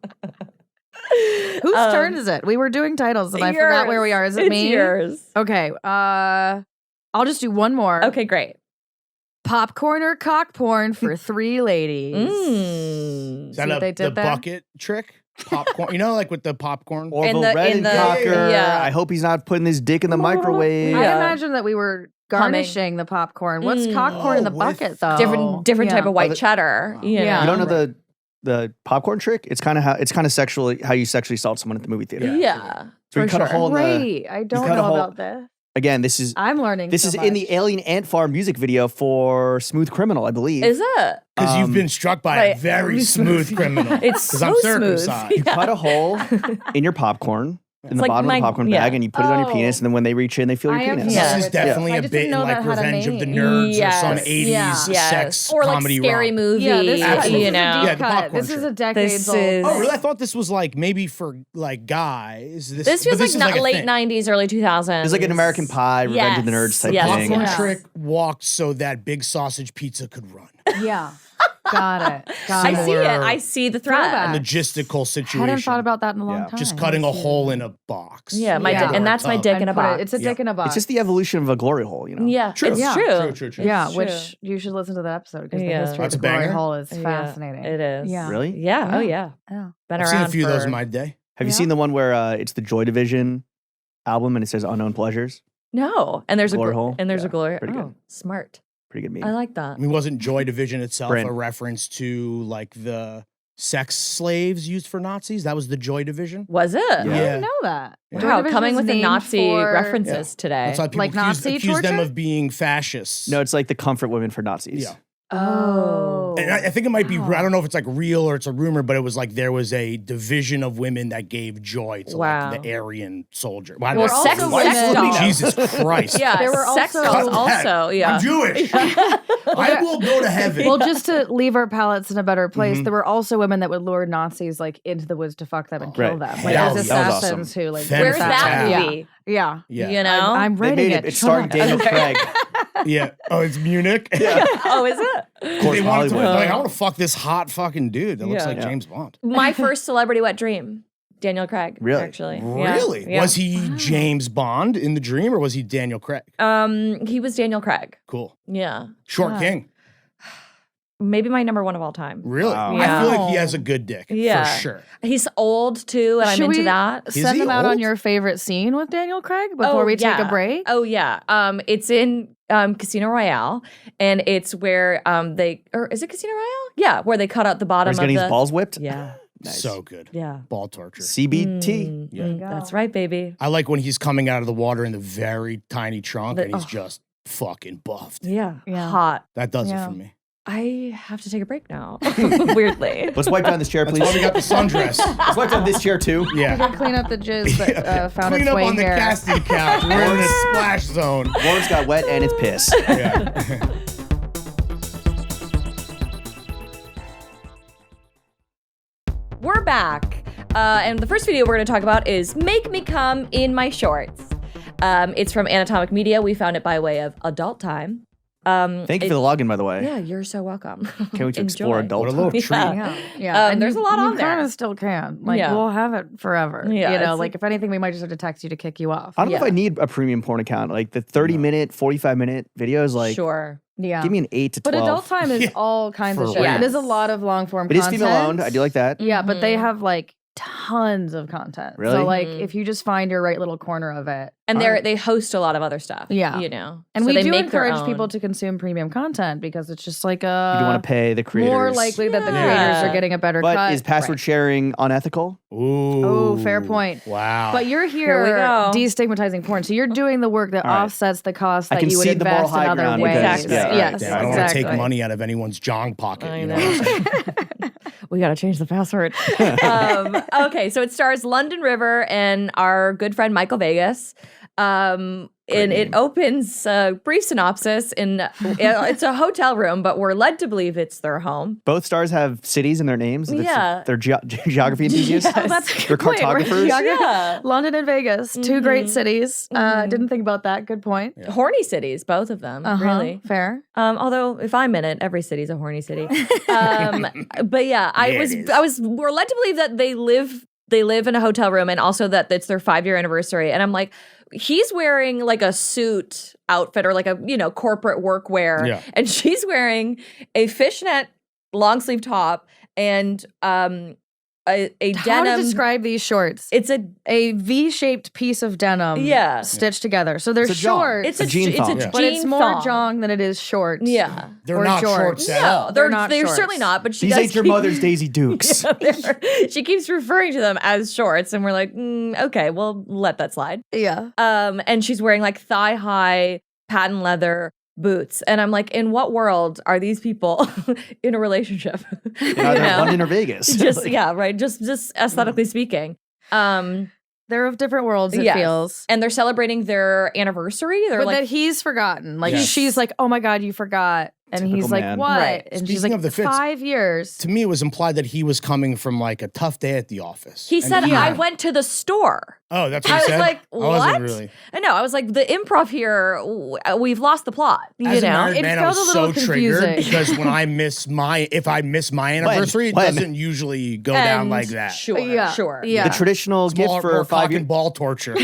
Whose turn is it? We were doing titles and I forgot where we are. Is it It's me? yours. Okay. I'll just do one more. Okay, great. Popcorn or cock porn for three ladies. Is that See what they the did there? bucket trick? Popcorn. You know, like with the popcorn? Orville In the- Redenbacher. yeah. I hope he's not putting his dick in the microwave. I Yeah. imagine that we were garnishing the popcorn. What's cock porn in the Oh, with bucket though? Different type Yeah. of white the- cheddar. You Yeah. know? You don't know the popcorn trick? It's kind of sexually how you sexually assault someone at the movie theater. Yeah. So you for cut a sure. hole in the. Great. I don't cut a know hole- about this. Again, this is I'm learning. this so is in the much. Alien Ant Farm music video for Smooth Criminal, I believe. Is it? Because you've Um, been struck by a right. very smooth criminal. It's Because so I'm smooth. circumcised. You cut a hole in your popcorn in the like bottom of the popcorn bag, and you put it on your Oh. penis, and then when they reach in, they feel your I have penis. Yeah. This is definitely I a just bit didn't know like that had a Revenge of the name. Nerds or some Yes. 80s Yeah. sex Or like comedy scary romp. movie. Yeah, this, Absolutely. this You is a know. deep Yeah, the cut. popcorn This is a trick. decades This old. is- Oh, really? I thought this was like maybe for like guys. This but feels is like a late thing. 90s, early 2000s. It's like an American Pie, Revenge of the Nerds type Yes. thing. Popcorn Yeah. trick walked so that big sausage pizza could run. Yeah. Got it. Got I it. see it. Similar I see the thread. Throwback. Logistical situation. Hadn't thought about that in a long Yeah. time. Just cutting a hole in a box. Yeah, my Yeah. dick, and that's my dick in a And put it- box. It's a dick in a box. Uh, It's just the evolution of a glory hole, you know? Yeah, True. it's Yeah. true. True. Yeah, It's which true. you should listen to that episode because Yeah. the history That's of a the glory banger. hole is Yeah, fascinating. it is. Yeah. Really? Yeah. Oh Yeah. yeah. Yeah. Been I've around seen a few of those for- in my day. Have you Yeah. seen the one where it's the Joy Division album and it says Unknown Pleasures? No, and there's Glory a hole? and there's a Yeah, glory. pretty Oh, good. smart. Pretty good meme. I like that. I mean, wasn't Joy Division itself Brand. a reference to like the sex slaves used for Nazis? That was the Joy Division. Was it? I Yeah. didn't know that. Yeah. Joy Wow, Division coming is with the named Nazi for- references today. That's why people Like accuse Nazi them torture? of being fascists. No, it's like the comfort women for Nazis. Yeah. Oh. And I think it might be, Wow. I don't know if it's like real or it's a rumor, but it was like there was a division of women that gave joy to Wow. like the Aryan soldier. Why Well, did I- sex- why- sex dolls. Jesus Christ. Yeah, There were sex also- dolls Cut that. also. Yeah. I'm Jewish. I will go to heaven. Well, just to leave our palates in a better place, Mhm. there were also women that would lure Nazis like into the woods to fuck them and kill Right. them. Like That as was awesome. assassins who like. Femme Where's that fatale. movie? Yeah. Yeah. You know? I'm They writing made it. it. It's starring Shut up. Daniel Craig. Yeah. Oh, it's Munich. Oh, is it? Of course, They wanted to, Hollywood. like, I want to fuck this hot fucking dude that looks Yeah. like Yeah. James Bond. My first celebrity wet dream. Daniel Craig. Really? Actually. Yeah. Really? Yeah. Was he James Bond in the dream or was he Daniel Craig? He was Daniel Craig. Cool. Yeah. Short Ah. King. maybe my number one of all time. Really? Wow. I feel like he Wow. has a good dick. Yeah. For sure. He's old too, and I'm Should into we that. Is Send he them out on old? your favorite scene with Daniel Craig before we take a break. Oh yeah. It's in Casino Royale, and it's where is it Casino Royale? Yeah, where they cut out the Where bottom he's of getting the his balls whipped? Yeah. Nice. So good. Yeah. Ball torture. CBT. Yeah. you go. That's right, baby. I like when he's coming out of the water in the very tiny trunk The- and he's just fucking buffed. Yeah. Yeah. Hot. That does Yeah. it for me. I have to take a break now. Weirdly. Let's wipe down this chair, That's please. why we got the sundress. Let's wipe down this chair too. Yeah. Go clean up the jizz that found Clean its up way on the here. casting couch. We're in the splash zone. Lawrence got wet and it's piss. Yeah. We're back. And the first video we're going to talk about is Make Me Come in My Shorts. It's from Anatomic Media. We found it by way of Adult Time. Thank you for the login, by the way. Yeah, you're so welcome. Can't wait to explore Enjoy. adult. What a little treat. Yeah. Yeah, and there's a lot on You there. kind of still can. Like, Yeah. we'll have it forever. Yeah, you know, it's like if anything, we might just have to text you to kick you off. I don't know if Yeah. I need a premium porn account. Like the 30-minute, 45-minute videos, like Sure. Yeah, give me an 8 to but 12. adult time is Yeah. all kinds of For shit. real. It is a lot of long form It is content. female owned. I do like that. Yeah, but they Mhm. have like tons of content. Really? So like Mhm. if you just find your right little corner of it. And Alright. they host a lot of other stuff. Yeah. You know. And So we they do make their encourage own. people to consume premium content because it's just like You don't want to pay the creators. more likely that the Yeah. creators are getting a better But cut. is password sharing unethical? Ooh. Oh, fair point. Wow. But you're Here we here go. destigmatizing porn. So you're doing the work that All right. offsets the cost I that can you would see the moral invest in high other ground ways. because- yeah, right. Yes, Damn, I don't want to exactly. take money out of anyone's jong pocket. I You know know. what I'm saying? We got to change the password. Okay, so it stars London River and our good friend Michael Vegas. And it opens brief synopsis in it's a hotel room, but we're led to believe it's their home. Both stars have cities in their names. Yeah. They're geography enthusiasts. Oh, that's a They're good point. We're cartographers. Yeah. London and Vegas, two great cities. Mhm. Didn't think about that. Good point. Horny cities, both of them, Uh-huh. really. Fair. Although if I'm in it, every city's a horny city. But yeah, Yeah, it is. we're led to believe that they live in a hotel room, and also that it's their 5-year anniversary. And I'm like, he's wearing like a suit outfit or like a corporate workwear, Yeah. and she's wearing a fishnet long sleeve top and a How to denim. describe these shorts? It's a V-shaped piece of denim Yeah. stitched together. So they're It's a jong. short, it's A a jean it's a thong. jean Yeah. but it's more thong. jong than it is shorts. Yeah. They're Or not jorts. shorts at No, all. They're not they're shorts. certainly not. But she These does ain't your keep- mother's Daisy Dukes. She keeps referring to them as shorts, and we're like, okay, we'll let that slide. Yeah. And she's wearing like thigh-high patent leather boots, and I'm like, in what world are these people in a relationship? In either London or Vegas. Just yeah, right. Just aesthetically speaking. They're of different worlds, it Yes. feels. And they're celebrating their anniversary. They're But like, that he's forgotten. Like Yes. she's like, "Oh my god, you forgot," and Typical he's like, man. "What?" Right. And she's Speaking like, of the fits- 5 years." To me, it was implied that he was coming from like a tough day at the office. he And said, I went to the store. Oh, that's what I he was said? like, I wasn't what? really. I know. I was like, the improv here, we've lost the plot. As a know? married It man, I felt was a so little triggered confusing. because when I miss my anniversary, it When? doesn't usually go down And like that. Sure, Yeah. sure. Yeah. The traditional It's gift more, for more cock 5-year and ball torture.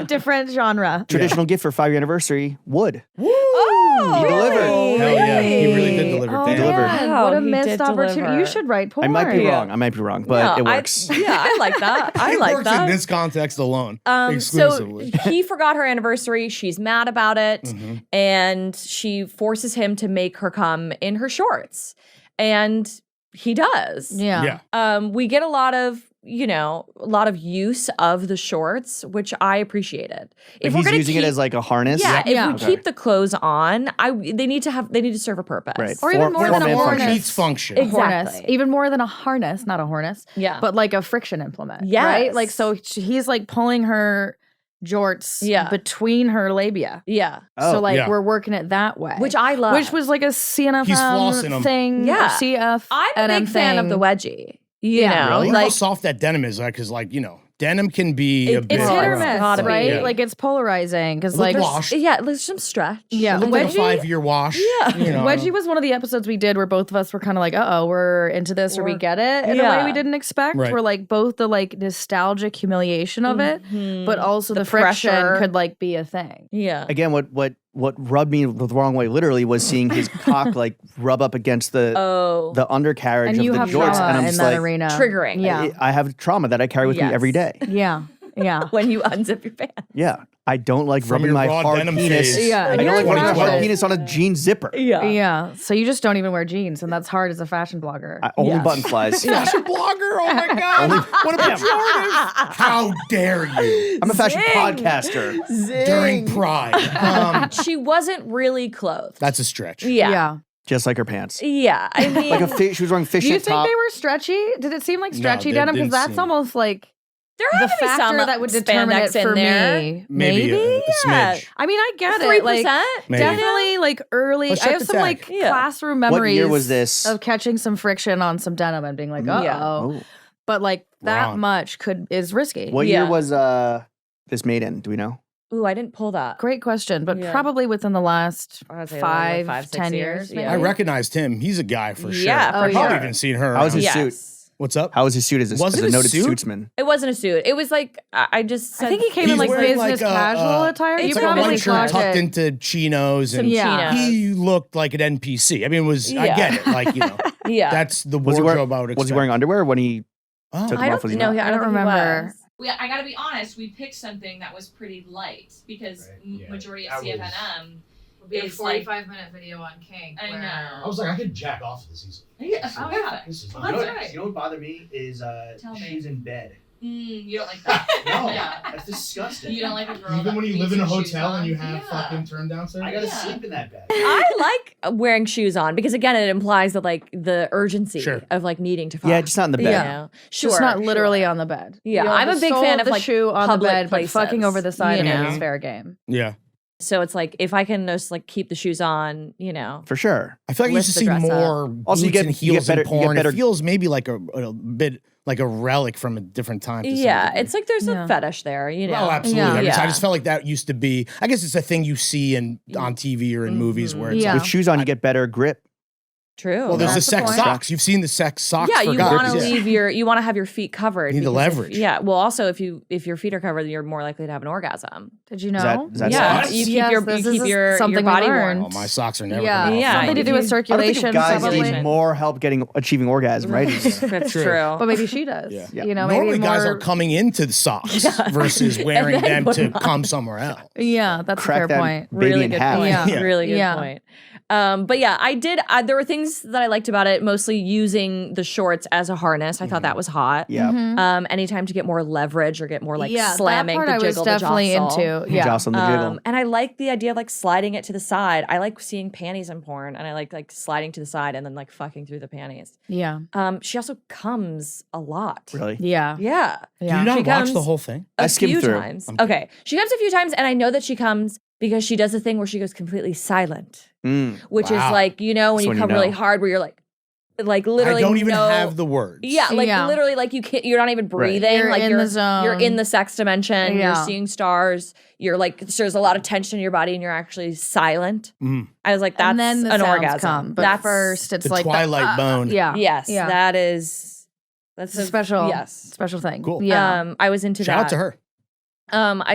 Different genre. traditional gift for 5-year anniversary wood. Oh, He delivered. Hell yeah, he really did deliver. Oh, Damn. delivered. man, Wow, what a he missed did opportunity. deliver. You should write porn. I might be Yeah. wrong. I might be wrong, but it works. I like that. I It like works that. in this context alone, So exclusively. he forgot her anniversary. She's mad about it, Mhm. and she forces him to make her come in her shorts, and he does. Yeah. Yeah. We get a lot of use of the shorts, which I appreciated. If we're he's gonna using it as like a harness. yeah, if Yeah. we Okay. keep the clothes on, they need to serve a purpose. Right. Or even more than a and harness. function. Meets function. Exactly. Harness. Even more than a harness, not a harness, Yeah. but like a friction implement. Yes. Right? Like, so he's like pulling her jorts Yeah. between her labia. yeah. Oh, So like yeah. we're working it that way. Which I love. Which was like a CNFM He's flossing 'em. thing. Yeah. CF. I'm a big fan of the wedgie. You Yeah. know, Really? Look how like soft that denim is, because denim can be a It- bit It's hit or It's miss, gotta be. right? Yeah. Like it's polarizing because It like looked washed. yeah, there's some stretch. yeah, It looked like a wedgie. 5-year wash. Yeah. You know. Wedgie was one of the episodes we did where both of us were kind of like, oh, we're into this or we We're- get it in a Yeah. way we didn't expect. Right. We're like both the like nostalgic humiliation of it, Mhm. but also the, The friction pressure. could like be a thing. Yeah. Again, what what rubbed me the wrong way literally was seeing his cock like rub up against the undercarriage And of you the have jorts, trauma and I'm in just that like, arena. Triggering. Yeah. I have trauma that I carry with me Yes. every day. Yeah. Yeah. when you unzip your pants. Yeah, I don't like From rubbing your my raw hard denim penis. phase. Yeah, I and don't you're like rubbing my hard 2012. penis on a jean zipper. Yeah. So you just don't even wear jeans, and that's hard as a fashion blogger. Only Yes. button flies. Fashion blogger. Oh my God. What a pejorative. How dare you? I'm a fashion Zing. podcaster. During Pride. She wasn't really clothed. That's a stretch. Yeah. Just like her pants. Yeah. I mean, Like she was wearing Do fishnet you think top. they were stretchy? Did it seem like No, stretchy they denim? Because didn't that's seem- almost like there the had to be some factor that would determine it spandex in for there. me. Maybe a Yeah. smidge. I mean, I get 3%? it. Like, Maybe. definitely like early. Let's I check have the some tag. like Yeah. classroom What memories. year was this? Of catching some friction on some denim and being like, Yeah. oh. Oh. But like that Wrong. much is risky. What Yeah. year was this made in? Do we know? Ooh, I didn't pull that. Great question, but Yeah. probably within the last I would say like 5, 6 10 years. years. Maybe. I recognized him. He's a guy for sure. Yeah, for I've probably sure. even seen her. How was his around. suit? What's up? How was his suit as Was a it a noted suit? suitsman? It wasn't a suit. It was like I just said I think he came in He's like wearing, business like, casual attire. it's You It's like a probably white shirt clocked tucked it. into chinos, and Yeah. chinos. he looked like an NPC. I mean, it was I Yeah. get it. Like Yeah. that's the Was he, wardrobe I would expect. was he wearing underwear when he Oh. took I him off? don't Was he know. not? I don't remember. remember. I gotta be honest, we picked something that was pretty light because majority of CFNM We have a is like 45-minute video on Kink. I where- know. I was like, I could jack off this easily. Yeah, oh yeah. This is, Well, that's right. You know what bothered me is Tell me. shoes in bed. You don't like that. No, Yeah. that's disgusting. You don't like a girl Even that when you leaves live in a her shoes hotel on? and you have Yeah. fucking turn down service. I gotta Yeah. sleep in that bed. I like wearing shoes on because again, it implies that like the urgency Sure. of like needing to fuck. Yeah, just not in the bed. You Yeah. know? Sure. Just not sure. literally on the bed. Yeah, You know, I'm a the big sole fan of, the like, shoe on the public bed, but fucking places, over the side you of it know? is fair game. Yeah. So it's like if I can just like keep the shoes on, you know. For sure. I feel like you Lift used to the see dress up. more Also, you boots get- and you get heels better- in you get porn. better- It feels maybe like a bit like a relic from a different time. To some Yeah, degree. it's like there's Yeah. a fetish there, you know. Oh, absolutely. Yeah. I, mean, so I Yeah. just felt like that used to be. I guess it's a thing you see on TV or in movies where it's Yeah. With shoes on, you get better grip. True. well, there's the That's the sex point. socks. You've seen the sex socks. yeah, for you guys. want to Yeah. you want to have your feet covered. You need the because if- leverage. yeah. Well, also if your feet are covered, you're more likely to have an orgasm. Did you know? Is that yeah, sex? you keep Yes, your this you keep is your something we body learned. warm. Oh, my socks are never. Yeah, gonna Yeah. something to do with I don't think circulation, if guys probably. need more help achieving orgasm, right? That's True. true. But maybe she does. Yeah. Yeah. You know, Normally, maybe guys more. are coming into the socks versus wearing then them to put 'em on. come somewhere else. Yeah, that's Crack a fair that point. baby Really in good half. point. Yeah. Really good Yeah. point. But yeah, I did. There were things that I liked about it, mostly using the shorts as a harness. I thought that was hot. Yeah. Anytime to get more leverage or get more like Yeah, slamming that part the I was jiggle, definitely the jostle. into. Yeah. Jostle the jiggle. And I like the idea of like sliding it to the side. I like seeing panties in porn, and I like sliding to the side and then like fucking through the panties. Yeah. She also comes a lot. Really? Yeah. Yeah. Do Yeah. you not She watch the comes- whole thing? A I skimmed few through. times. Okay. She comes a few times, and I know that she comes because she does the thing where she goes completely silent, Mm. which is Wow. like, you know, when That's you when you come really know. hard where you're like I literally don't even no- have the words. Yeah, like Yeah. literally like you can't, you're not even breathing. You're like in the zone. You're in the sex dimension. Yeah. You're seeing stars. You're like there's a lot of tension in your body and you're actually silent. Mm. I was like, that's and then the an sounds orgasm. come. But that's first, it's The like Twilight bone. Yeah. yes, Yeah. that's It's a special. Yes. Special thing. Cool. Yeah. I was into Shout that. out to her.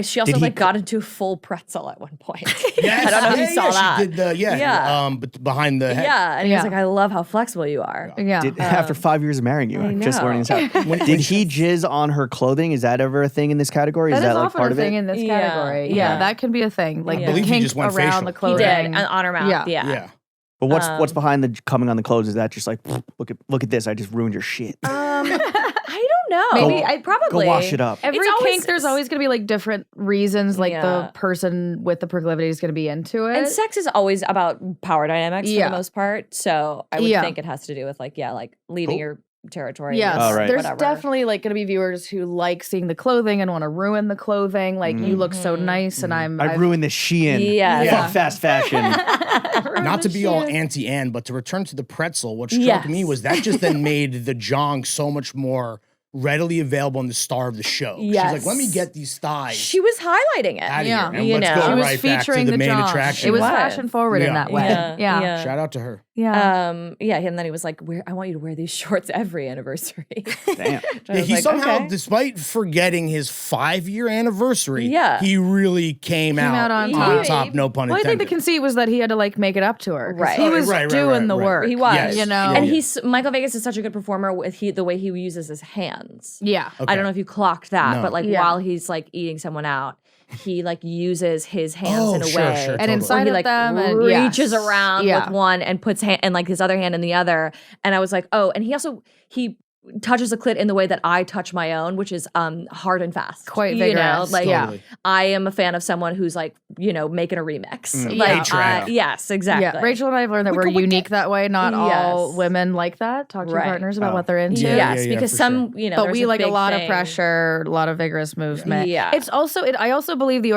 She also Did he like got into a full pretzel at one point. Yes. I don't know if you saw that. She did the Yeah. but behind the head. Yeah, and he was Yeah. like, I love how flexible you are. Yeah. After 5 years of marrying you, I I'm just know. learning this out. Did he jizz on her clothing? Is that ever a thing in this category? That Is is that like often part a of thing it? in this Yeah. category. Yeah, Yeah. that can be a thing. Like I the believe he kink just went around facial. the He clothing. did on her mouth. Yeah. Yeah. Yeah. But what's behind the coming on the clothes? Is that just like look at this? I just ruined your shit. I don't know. Maybe I Go probably wash it up. Every It's always- kink, there's always going to be like different reasons, like Yeah. the person with the proclivity is going to be into it. And sex is always about power dynamics for Yeah. the most part. So I would Yeah. think it has to do with like leaving Cool. your territory. Yes, Oh, right. there's whatever. definitely like going to be viewers who like seeing the clothing and want to ruin the clothing. Like you look so nice, and I ruined the Shein. Yes. Fuck fast fashion. Not to be all anti-Ann, but to return to the pretzel, what struck Yes. me was that just then made the jong so much more readily available and the star of the show. She's Yes. like, let me get these thighs She was highlighting it. out of Yeah. here and You let's know. go She was right back to featuring the the main John. attraction. It was She was. fashion forward Yeah. in that way. Yeah. Yeah. Yeah. Shout out to her. Yeah. Yeah, and then he was like, I want you to wear these shorts every anniversary. Damn. Yeah, he somehow, okay. despite forgetting his 5-year anniversary, Yeah. he really came out on top. No pun Well, I intended. think the conceit was that he had to like make it up to her. 'cause Right. He was Right, doing the right. work. He was. Yes. You know? Yeah, And yeah. Michael Vegas is such a good performer with the way he uses his hands. Yeah. Okay. I don't know if you clocked that, No. but like Yeah. while he's like eating someone out, he like uses his hands in a sure, way. sure, And totally. inside Where he of like them and reaches yes. around Yeah. with one and puts and like his other hand in the other. And I was like, oh, and he touches the clit in the way that I touch my own, which is hard and fast. Quite You know, vigorous. like Totally. I am a fan of someone who's like, making a remix. Mm. Like A-track. yes, exactly. Yeah, Rachel and I have learned that we're unique that way. Not all Yes. women like that. Talk to your Right. partners about Oh. what they're into. Yeah, Yes, yeah, because for some, But there's we like a big lot thing. of pressure, a lot of vigorous movement. Yeah. It's also, I also believe the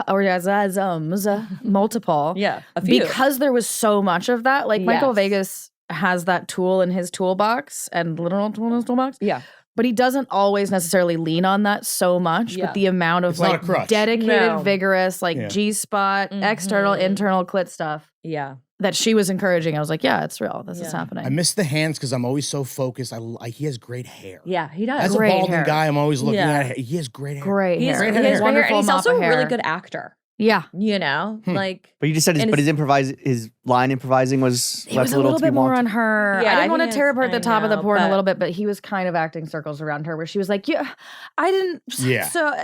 orgasms, multiple. Yeah, a few. Because there was so much of that. Like Michael Yes. Vegas has that tool in his toolbox and literal tool in his toolbox. Yeah. But he doesn't always necessarily lean on that so much. Yeah. But the amount of It's not a like crutch. dedicated, No. vigorous, like Yeah. G-spot, external, Mhm. internal clit stuff Yeah. that she was encouraging. I was like, yeah, it's real. This is Yeah. happening. I miss the hands because I'm always so focused. He has great hair. Yeah, he does. As a Great balding hair. guy, I'm always looking Yeah. at it. He has great hair. Great He's, hair. he has great hair, Wonderful and he's mop also of a really hair. good actor. Yeah. Like But you just said And his line improvising was It left was a little to be bit more wanted. on her. Yeah, I I didn't want to think tear apart the I top of the know, porn a but- little bit, but he was kind of acting circles around her where she was like, yeah, I didn't. Yeah. So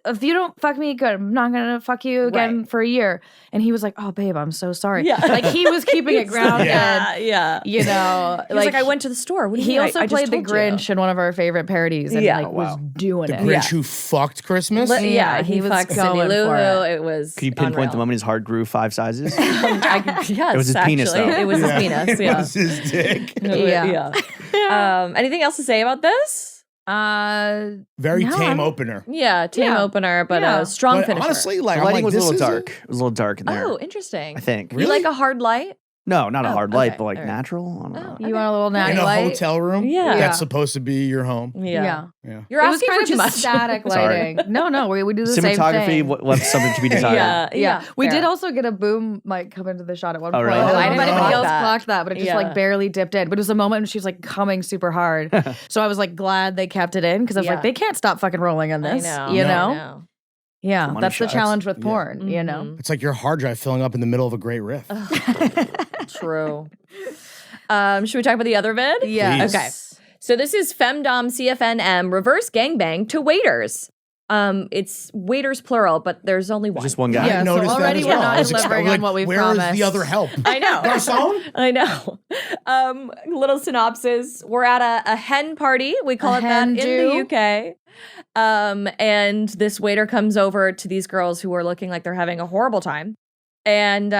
if you don't fuck me, good. I'm not going to fuck you again Right. for a year. And he was like, oh, babe, I'm so sorry. Yeah. Like he was keeping it grounded. yeah. You know, He was like, I went to the store. What do you He mean? also I just played the told you." Grinch in one of our favorite parodies, and Yeah. like Oh, was doing The it. Grinch who fucked Christmas. Yeah, he he was fucked Cindy going Lou for Who. it. It was. Could you pinpoint the moment his heart grew 5 sizes? Yes, It was his penis, actually. though. It was his Yeah. penis. It Yeah. was his dick. Yeah. Anything else to say about this? Very No, tame I'm- opener. Yeah, tame Yeah. opener, but Yeah. a strong But finisher. honestly, like The I'm lighting like, was a this little is dark. It was a little dark in there. Oh, interesting. I think. You like a hard light? No, not a Oh, hard light, okay. but like All right. natural. I don't know. Oh, You want a little in natty a light? hotel room. Yeah. That's supposed to be your home. Yeah. Yeah. You're It was asking kind for of too just much. static Sorry. lighting. No, we do the same Cinematography thing. left something to be desired. Yeah. We fair. did also get a boom mic come into the shot at one Oh, point. really? I don't Oh, I know if didn't anybody clock else that. clocked that, but it just Yeah. like barely dipped in. But it was a moment when she was like coming super hard. So I was like glad they kept it in because I was Yeah. like, they can't stop fucking rolling on I this. know. You No. know? Yeah, Money that's the shots. challenge with Yeah. porn, you know? Mhm. It's like your hard drive filling up in the middle of a great riff. True. Should we talk about the other vid? Yeah. Please. Okay. So this is Femdom CFNM reverse gangbang to waiters. It's waiters plural, but there's only one. Just one guy. Yeah, so noticed that already as we're well. not I was delivering like, on what we've where is promised. the other help? I know. Garçon? I know. Little synopsis. We're at a hen party. We call A it that hen in do? the UK. And this waiter comes over to these girls who are looking like they're having a horrible time. And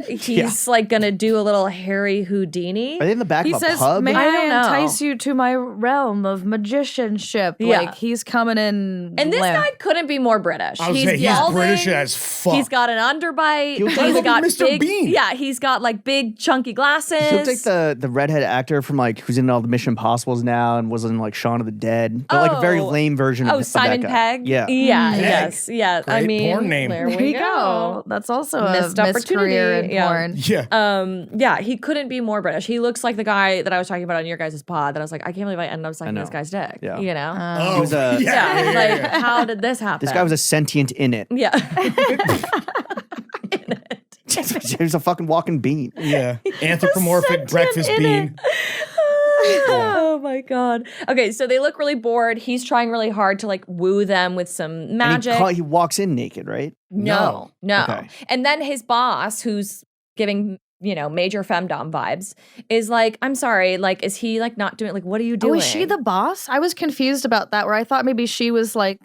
he's like gonna do a little Harry Houdini. Are they in the back He of a says, pub? "May I I don't know. entice you to my realm of magicianship?" Yeah. Like he's coming in. And this limp. guy couldn't be more British. I was saying, he's balding. British as fuck. He's got an underbite. He looks He's like got Mr. big, Bean. yeah. He's got like big chunky glasses. He looks like the redhead actor from like who's in all the Mission Impossibles now and was in like Shaun of the Dead, but like a very Oh. lame version of Oh, of Simon that guy. Pegg. Yeah. yeah, Pegg. yes, yeah. I Great mean, porn name. There There we you go. That's also Missed a missed opportunity, career in yeah. porn. Yeah. Yeah, he couldn't be more British. He looks like the guy that I was talking about on your guys' pod. That I was like, I can't believe I ended up sucking know. this guy's dick. Yeah. You know? Oh, He was a- yeah, like yeah. how did this happen? This guy was a sentient in it. yeah. He was a fucking walking bean. Yeah. Anthropomorphic breakfast bean. Oh my god. Okay, so they look really bored. He's trying really hard to like woo them with some magic. And he walks in naked, right? No. Okay. And then his boss, who's giving, major femdom vibes, is like, I'm sorry, like, is he like not doing, like, what are you doing? Oh, is she the boss? I was confused about that. Where I thought maybe she was like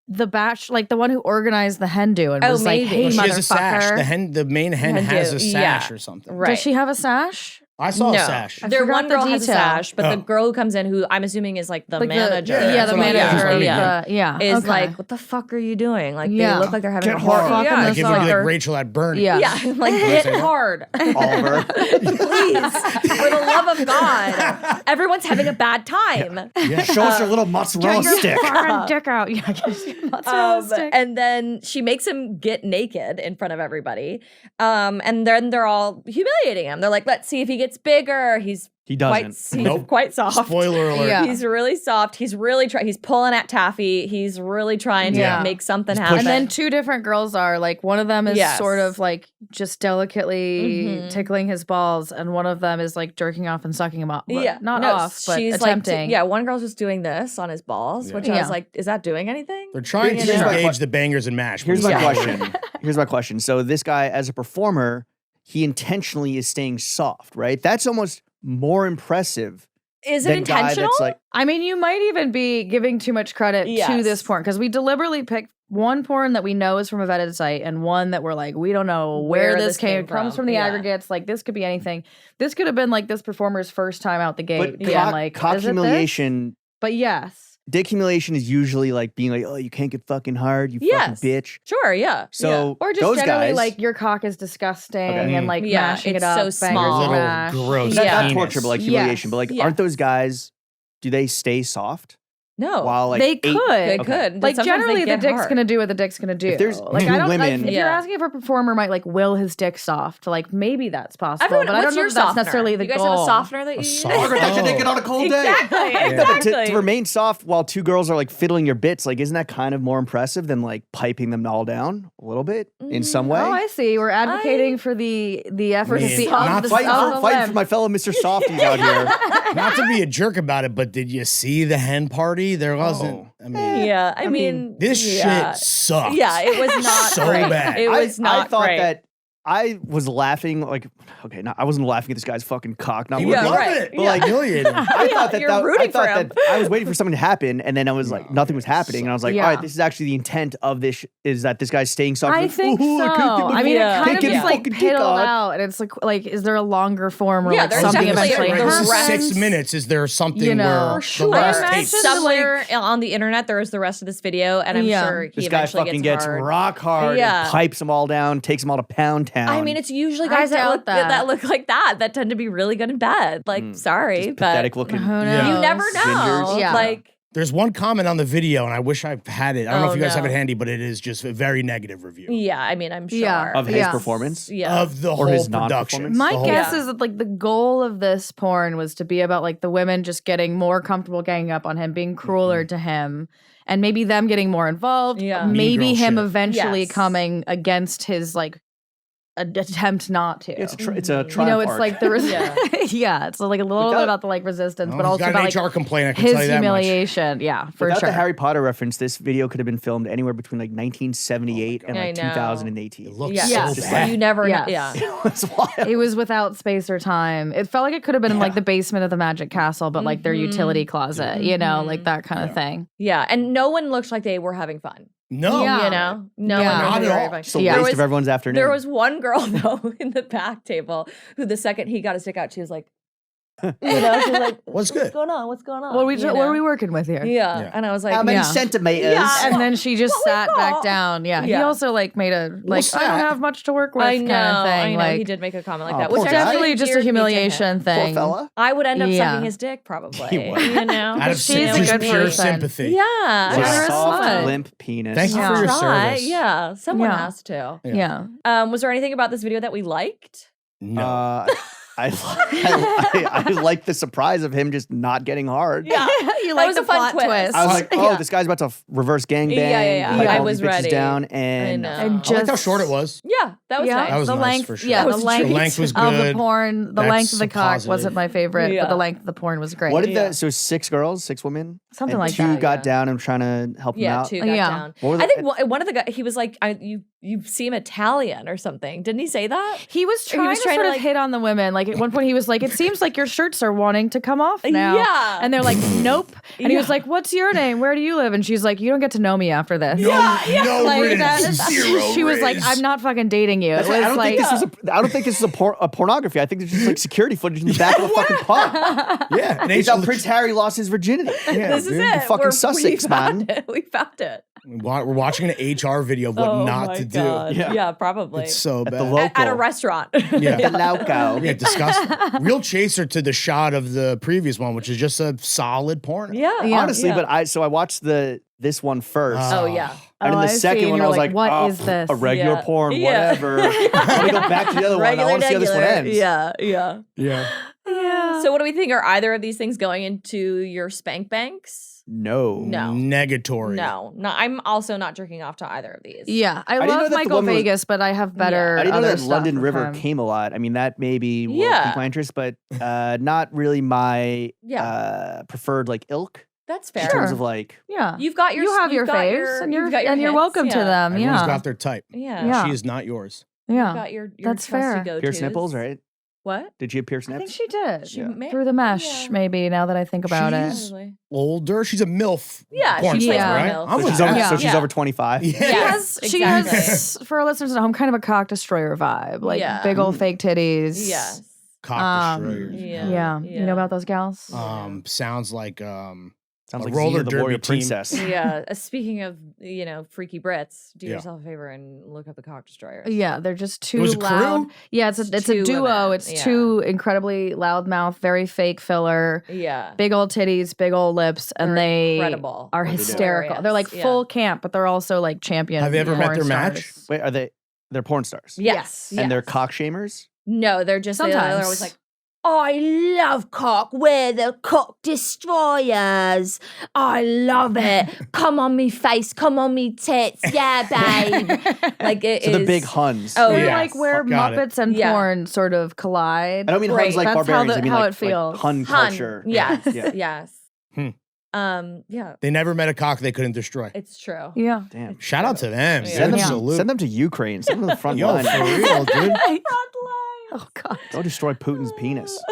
the batch, like the one who organized the hen do and Oh, was like, maybe. "Hey, Well, she has a sash. motherfucker." The main hen Hen has do, a yeah. sash or something. Right. Does she have a sash? I saw No. a sash. I There forgot one the girl has a detail. sash, but Oh. the girl who comes in, who I'm assuming is like the Like manager. the That's what I manager. was yeah, Yeah. is okay. like, what the fuck are you doing? Like Yeah. they look like they're having Get a hard. hard. Yeah, Fucking Like this if up. you're like they're- Rachel at Bernie. Yeah. yeah, like Can I hit say that? hard, Oliver. please, for the love of God. Everyone's having a bad time. Show us your little mozzarella stick. Fucking dick out. Yeah, get your mozzarella stick. And then she makes him get naked in front of everybody. And then they're all humiliating him. They're like, let's see if he gets bigger. He's He quite, doesn't. he's Nope. quite soft. Spoiler alert. Yeah. He's really soft. He's really trying. He's pulling at Taffy. He's really trying to Yeah. make something He's happen. And then two different girls are like, one of them is Yes. sort of like just delicately Mhm. tickling his balls, and one of them is like jerking off and sucking him off. Well, yeah, not no, off, but she's attempting. like, yeah, one girl's just doing this on his balls, which I Yeah. was like, is that doing anything? They're trying to Here's my engage the bangers and mash. Here's my Yeah. question. Here's my question. So this guy, as a performer, he intentionally is staying soft, right? That's almost more impressive Is it than guy intentional? that's like, I mean, you might even be giving too much credit to Yes. this porn, because we deliberately picked one porn that we know is from a vetted site and one that we're like, we don't know where this came from. Comes from the Yeah. aggregates. Like, this could be anything. This could have been like this performer's first time out the gate. but being cock, like, cock is it this? humiliation, But yes. dick humiliation is usually like being like, oh, you can't get fucking hard, you Yes. fucking bitch. Sure, yeah. So Or just those generally guys, like your cock is disgusting Okay. and like Yeah, mashing it's it up. so bangers small. and Little mash. gross. not, Yeah. not penis. torture, but like humiliation. Yes. But like, Yeah. aren't those guys? Do they stay soft No. while like They eight- could. They Okay. could. Like, Sometimes generally, they the get dick's hard. gonna do what the dick's gonna do. If there's like, two I don't women- like, if Yeah. you're asking if a performer might like will his dick soft, like maybe that's possible. Everyone, but I what's don't know your if that's softener? necessarily the you guys goal. have a softener that you A use? softener? Never touch a dick on a cold day. Exactly. Yeah. No, but Exactly. to remain soft while two girls are like fiddling your bits, like isn't that kind of more impressive than like piping them all down a little bit in some way? Oh, I see. We're advocating for the efficacy mean, not of the Fighting of for, the fighting limb. for my fellow Mr. Softies out here. Not to be a jerk about it, but did you see the hen party? There wasn't. I mean, Yeah, I mean, this yeah. shit sucked. Yeah, it was not So great. bad. It was not I thought great. that I was laughing like, okay, I wasn't laughing at this guy's fucking cock. Not He looking would Yeah, love right. it. But like, Humiliated. I thought that, you're I rooting thought for him. that I was waiting for something to happen, and then I was like, nothing was happening, and I was like, Yeah. all right, this is actually the intent of this is that this guy's staying soft. I Like, think "Ooh, so. I can't get my I mean, Yeah. it kind can't of get is my like fucking dick piddled on." out, and it's like, is there a longer form or Yeah, like there's something definitely- eventually there's This is rest. 6 minutes. Is there something You know, where for sure. the last I tape? imagine- Somewhere on the internet, there is the rest of this video, and I'm Yeah. sure he This guy eventually fucking gets gets hard. rock hard, Yeah. and pipes them all down, takes them all to Pound Town. I mean, it's usually I guys that doubt look that. that look like that tend to be really good in bed. Like, sorry, just but pathetic looking. Who knows? Yeah. you never know. Gingers. Yeah. Like, There's one comment on the video, and I wish I had it. I don't know Oh, if you guys no. have it handy, but it is just a very negative review yeah, I mean, I'm sure. Yeah. Of his Yeah. performance. Yeah. of the Or whole his production. non-performance? My The whole- guess Yeah. is that like the goal of this porn was to be about like the women just getting more comfortable ganging up on him, being crueler to him, and maybe them getting more involved. Yeah. Maybe Mean girl him shit. eventually Yes. coming against his like attempt not to. It's a you triumph know, it's arc. like the Yeah. yeah, it's like a little bit Without- about the like resistance, Oh, but he's also got about an like HR complaint. I can his tell you that much. humiliation. Yeah, for Without sure. the Harry Potter reference, this video could have been filmed anywhere between like 1978 and I like know. 2018. It looks Yeah. so Yes. Just bad. like- You never know. Yes. Yeah. It's wild. It was without space or time. It felt like it could have been in like the basement of the Magic Castle, but like their utility closet, you know, like that kind of thing. Yeah. And no one looked like they were having fun. No. Yeah. You know? No Yeah. one Not was at very all. fun. Just a Yeah. There waste was- of everyone's afternoon. There was one girl though in the back table who the second he got his dick out, she was like, you know, she was like, What's good? What's going on? What's going on? What are we You what know? are we working with here? Yeah. Yeah. And I was like, how many Yeah. centimeters? Yeah. And then she just What we sat back got. down. Yeah. He Yeah. also like made a like What's I don't that? have much to work with I kind know, of thing. I know. Like He did make a comment like Oh, that, poor which guy. actually definitely just a endeared me to him. humiliation Poor thing. fella. I would end up Yeah. sucking his dick probably. He would. You know? Out of She's a just good pure person. sympathy. Yeah. Yeah. I Just Generous soft, slut. limp penis. Thank you Yeah. for your try. service. Yeah. Someone Yeah. has to. Yeah. Was there anything about this video that we liked? No. I like the surprise of him just not getting hard. Yeah. You That like was the a fun plot twist. twist. I was like, oh, Yeah. this guy's about to reverse gangbang. Yeah. pipe I all was these bitches ready. down, I and know. And I liked how just- short it was. Yeah. That was yeah, nice. That was the nice length, for sure. yeah, That the was length, treat. The length was of the good. porn. The That's length of the a cock positive. wasn't my favorite, Yeah. but the length of the porn was great. what did Yeah. that? So 6 girls, 6 women, Something and like 2 that, got yeah. down and trying to help him Yeah, out. 2 got Yeah. down. What was I it? think one of the guys, he was like, you you seem Italian or something. Didn't he say that? He was trying to sort of hit on the women. Like at one point he was like, it seems like your shirts are wanting to come off now. Yeah. And they're like, nope. And he was like, what's your name? Where do you live? And she's like, you don't get to know me after this. No Like riz, that, zero she was like, riz. I'm not fucking dating you. It That's right. was like, I don't think this is a pornography. I think it's just like security footage in the back of a fucking pub. Yeah, and It's how Prince Harry lost his virginity. Yeah, This is dude. it. The fucking Sussex, man. We found it. We're watching an HR video of what not to do. Yeah, probably. It's so bad. The local. At a restaurant. Yeah. The loco. Yeah, disgusting. Real chaser to the shot of the previous one, which is just a solid porn. Yeah. Honestly, yeah. but I watched this one first. Oh, yeah. And in the I see, second and one, you're I was like, like, what oh, is this? a regular Yeah. porn, Yeah. whatever. Let me go back to the other one. I Regular, want to see how this one regular. ends. Yeah, yeah. Yeah. So what do we think? Are either of these things going into your spank banks? No. No. Negatory. No. I'm also not jerking off to either of these. yeah, I didn't know love that the Michael woman was- Vegas, but I have better I didn't know other that stuff London with River him. came a lot. I mean, that maybe will Yeah. pique my interest, but not really my Yeah. preferred like ilk That's in fair. terms of like. Yeah. You've got your you have you've your got faves, and you've got your you're hits, welcome to yeah. them. Everyone's Yeah. got their type. Yeah. Yeah. She is not yours. You've Yeah. got your That's trusty fair. go-tos. Pierce nipples, right? What? Did she have pierced I think nips? she did. She may- Through the mesh, yeah. maybe, now that I think about She's- it. Probably. Older. She's a MILF. Yeah, porn she's star, like a right? MILF. I'm So with she's over. that. So she's Yeah. over 25. Yeah. Yes, She has, for our listeners at home, kind of a cock destroyer vibe. Like Yeah. big old fake titties. Yes. Cock destroyers. Yeah. You know about those gals? Sounds like Sounds A like roller Xena, the warrior derby team. princess. Yeah. Speaking of, freaky Brits, do Yeah. yourself a favor and look up the cock destroyers. Yeah, they're just too was a loud. crew? Yeah, it's It's a two duo. women, It's yeah. two incredibly loudmouth, very fake filler, Yeah. big old titties, big old lips, and They're they incredible. are What they do. hysterical. They're like Hilarious, full camp, but they're also like champion. Have you ever met porn their match? stars. Wait, they're porn stars? Yes. And they're yes. cock shamers? No, they're just they're Sometimes. always like, I love cock. We're the cock destroyers. I love it. Come on me face. Come on me tits. Yeah, babe. Like it So is. the big Huns. Oh, They're Yeah. like where Got it. Muppets and Yeah. porn sort of collide. I don't mean Right. Huns like That's how barbarians. the- I mean how like, it feels. like Hun Hun. culture. Yes. Yeah. Yes. Hmm. Yeah. They never met a cock they couldn't destroy. It's true. Yeah. Damn. Shout out to them. Yeah. Send them, Salute. send them to Ukraine. Send them to the front Yo, line. for real, dude. Oh God. Go destroy Putin's penis.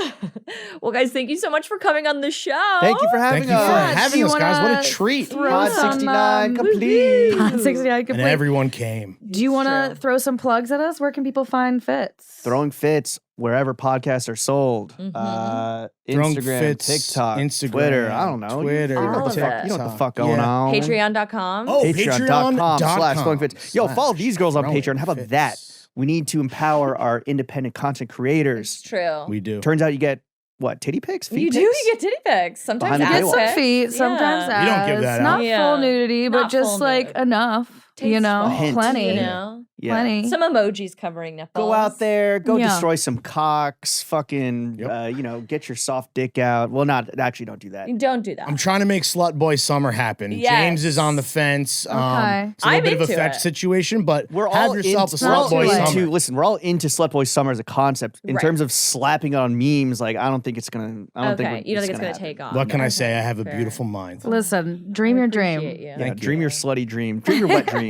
Well, guys, thank you so much for coming on the show. Thank you for having Thank you for us. Do having you us, guys. What wanna a treat. throw Pod some, 69 complete. Pod 69 And complete. everyone came. Do you want to true. throw some plugs at us? Where can people find Fits? Throwing fits wherever podcasts are sold. Mhm. Throwing Instagram, Fits, TikTok, Instagram, Twitter. I don't know. Twitter, You know what the All of fuck, it. you know what the fuck going Yeah. on. Patreon.com. Oh, Patreon.com/throwingfits. Yo, follow these girls on Throwing Patreon. How about Fits. that? We need to empower our independent content It's creators. true. We do. Turns out you get what? Titty pics? Feet You do. pics? You get titty pics. Sometimes Behind the Get paywall. some ass feet, pics. sometimes Yeah. You don't give ass. that Not out. Yeah. full nudity, but Not just full like nude. enough. You know, A hint. plenty. You know? Yeah. Plenty. Some emojis covering nipples. Go out there, go Yeah. destroy some cocks, fucking, Yep. get your soft dick out. Well, actually, don't do that. You don't do that. I'm trying to make Slut Boy Summer happen. Yes. James is on the fence. Okay. It's a little I'm bit of a into fetch it. situation, but We're have all yourself into, a Slut Boy too late. Summer. Listen, we're all into Slut Boy Summer as a concept. In Right. terms of slapping it on memes, like I don't think it's gonna. I don't okay. think You don't think it's gonna going to take off. What can I Okay, say? I have a fair. beautiful mind. Listen, dream your dream. Appreciate you. Yeah, Thank dream you. your slutty dream. Dream your wet dream.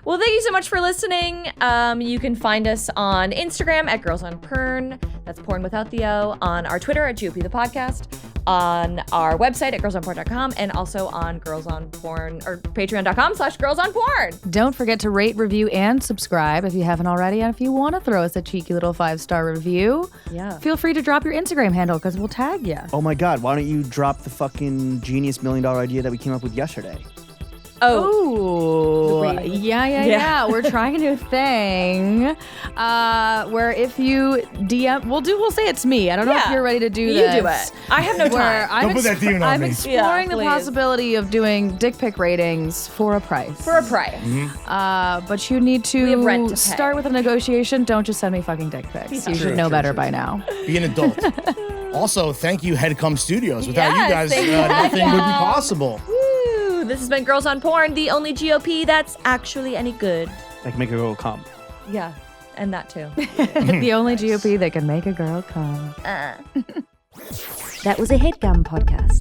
Well, thank you so much for listening. You can find us on Instagram at Girls on Pern. That's porn without the O. On our Twitter at GOP the Podcast. On our website at girlsonporn.com. And also on Girls on Porn or patreon.com/girlsonporn. Don't forget to rate, review, and subscribe if you haven't already. And if you want to throw us a cheeky little 5-star review, Yeah. feel free to drop your Instagram handle because we'll tag you. Oh my God! Why don't you drop the fucking genius $1 million idea that we came up with yesterday? Oh. Oh, The read. yeah. We're trying a new thing where if you DM, we'll say it's me. I don't know if Yeah. you're ready to do You this. do it. I have no Where time. I'm, Don't put that demon on I'm me. exploring Yeah, the please. possibility of doing dick pic ratings for a price. For a price. But you need We have rent to to pay. start with a negotiation. Don't just send me fucking dick pics. You should know better by now. Be an adult. Also, thank you, Headcom Studios. Without Yes, you guys, thank you, nothing would be Headcom. possible. Woo. This has been Girls on Porn, the only GOP that's actually any good. Like make a girl come. Yeah. And that too. The only GOP that can make a girl come. That was a headgum podcast.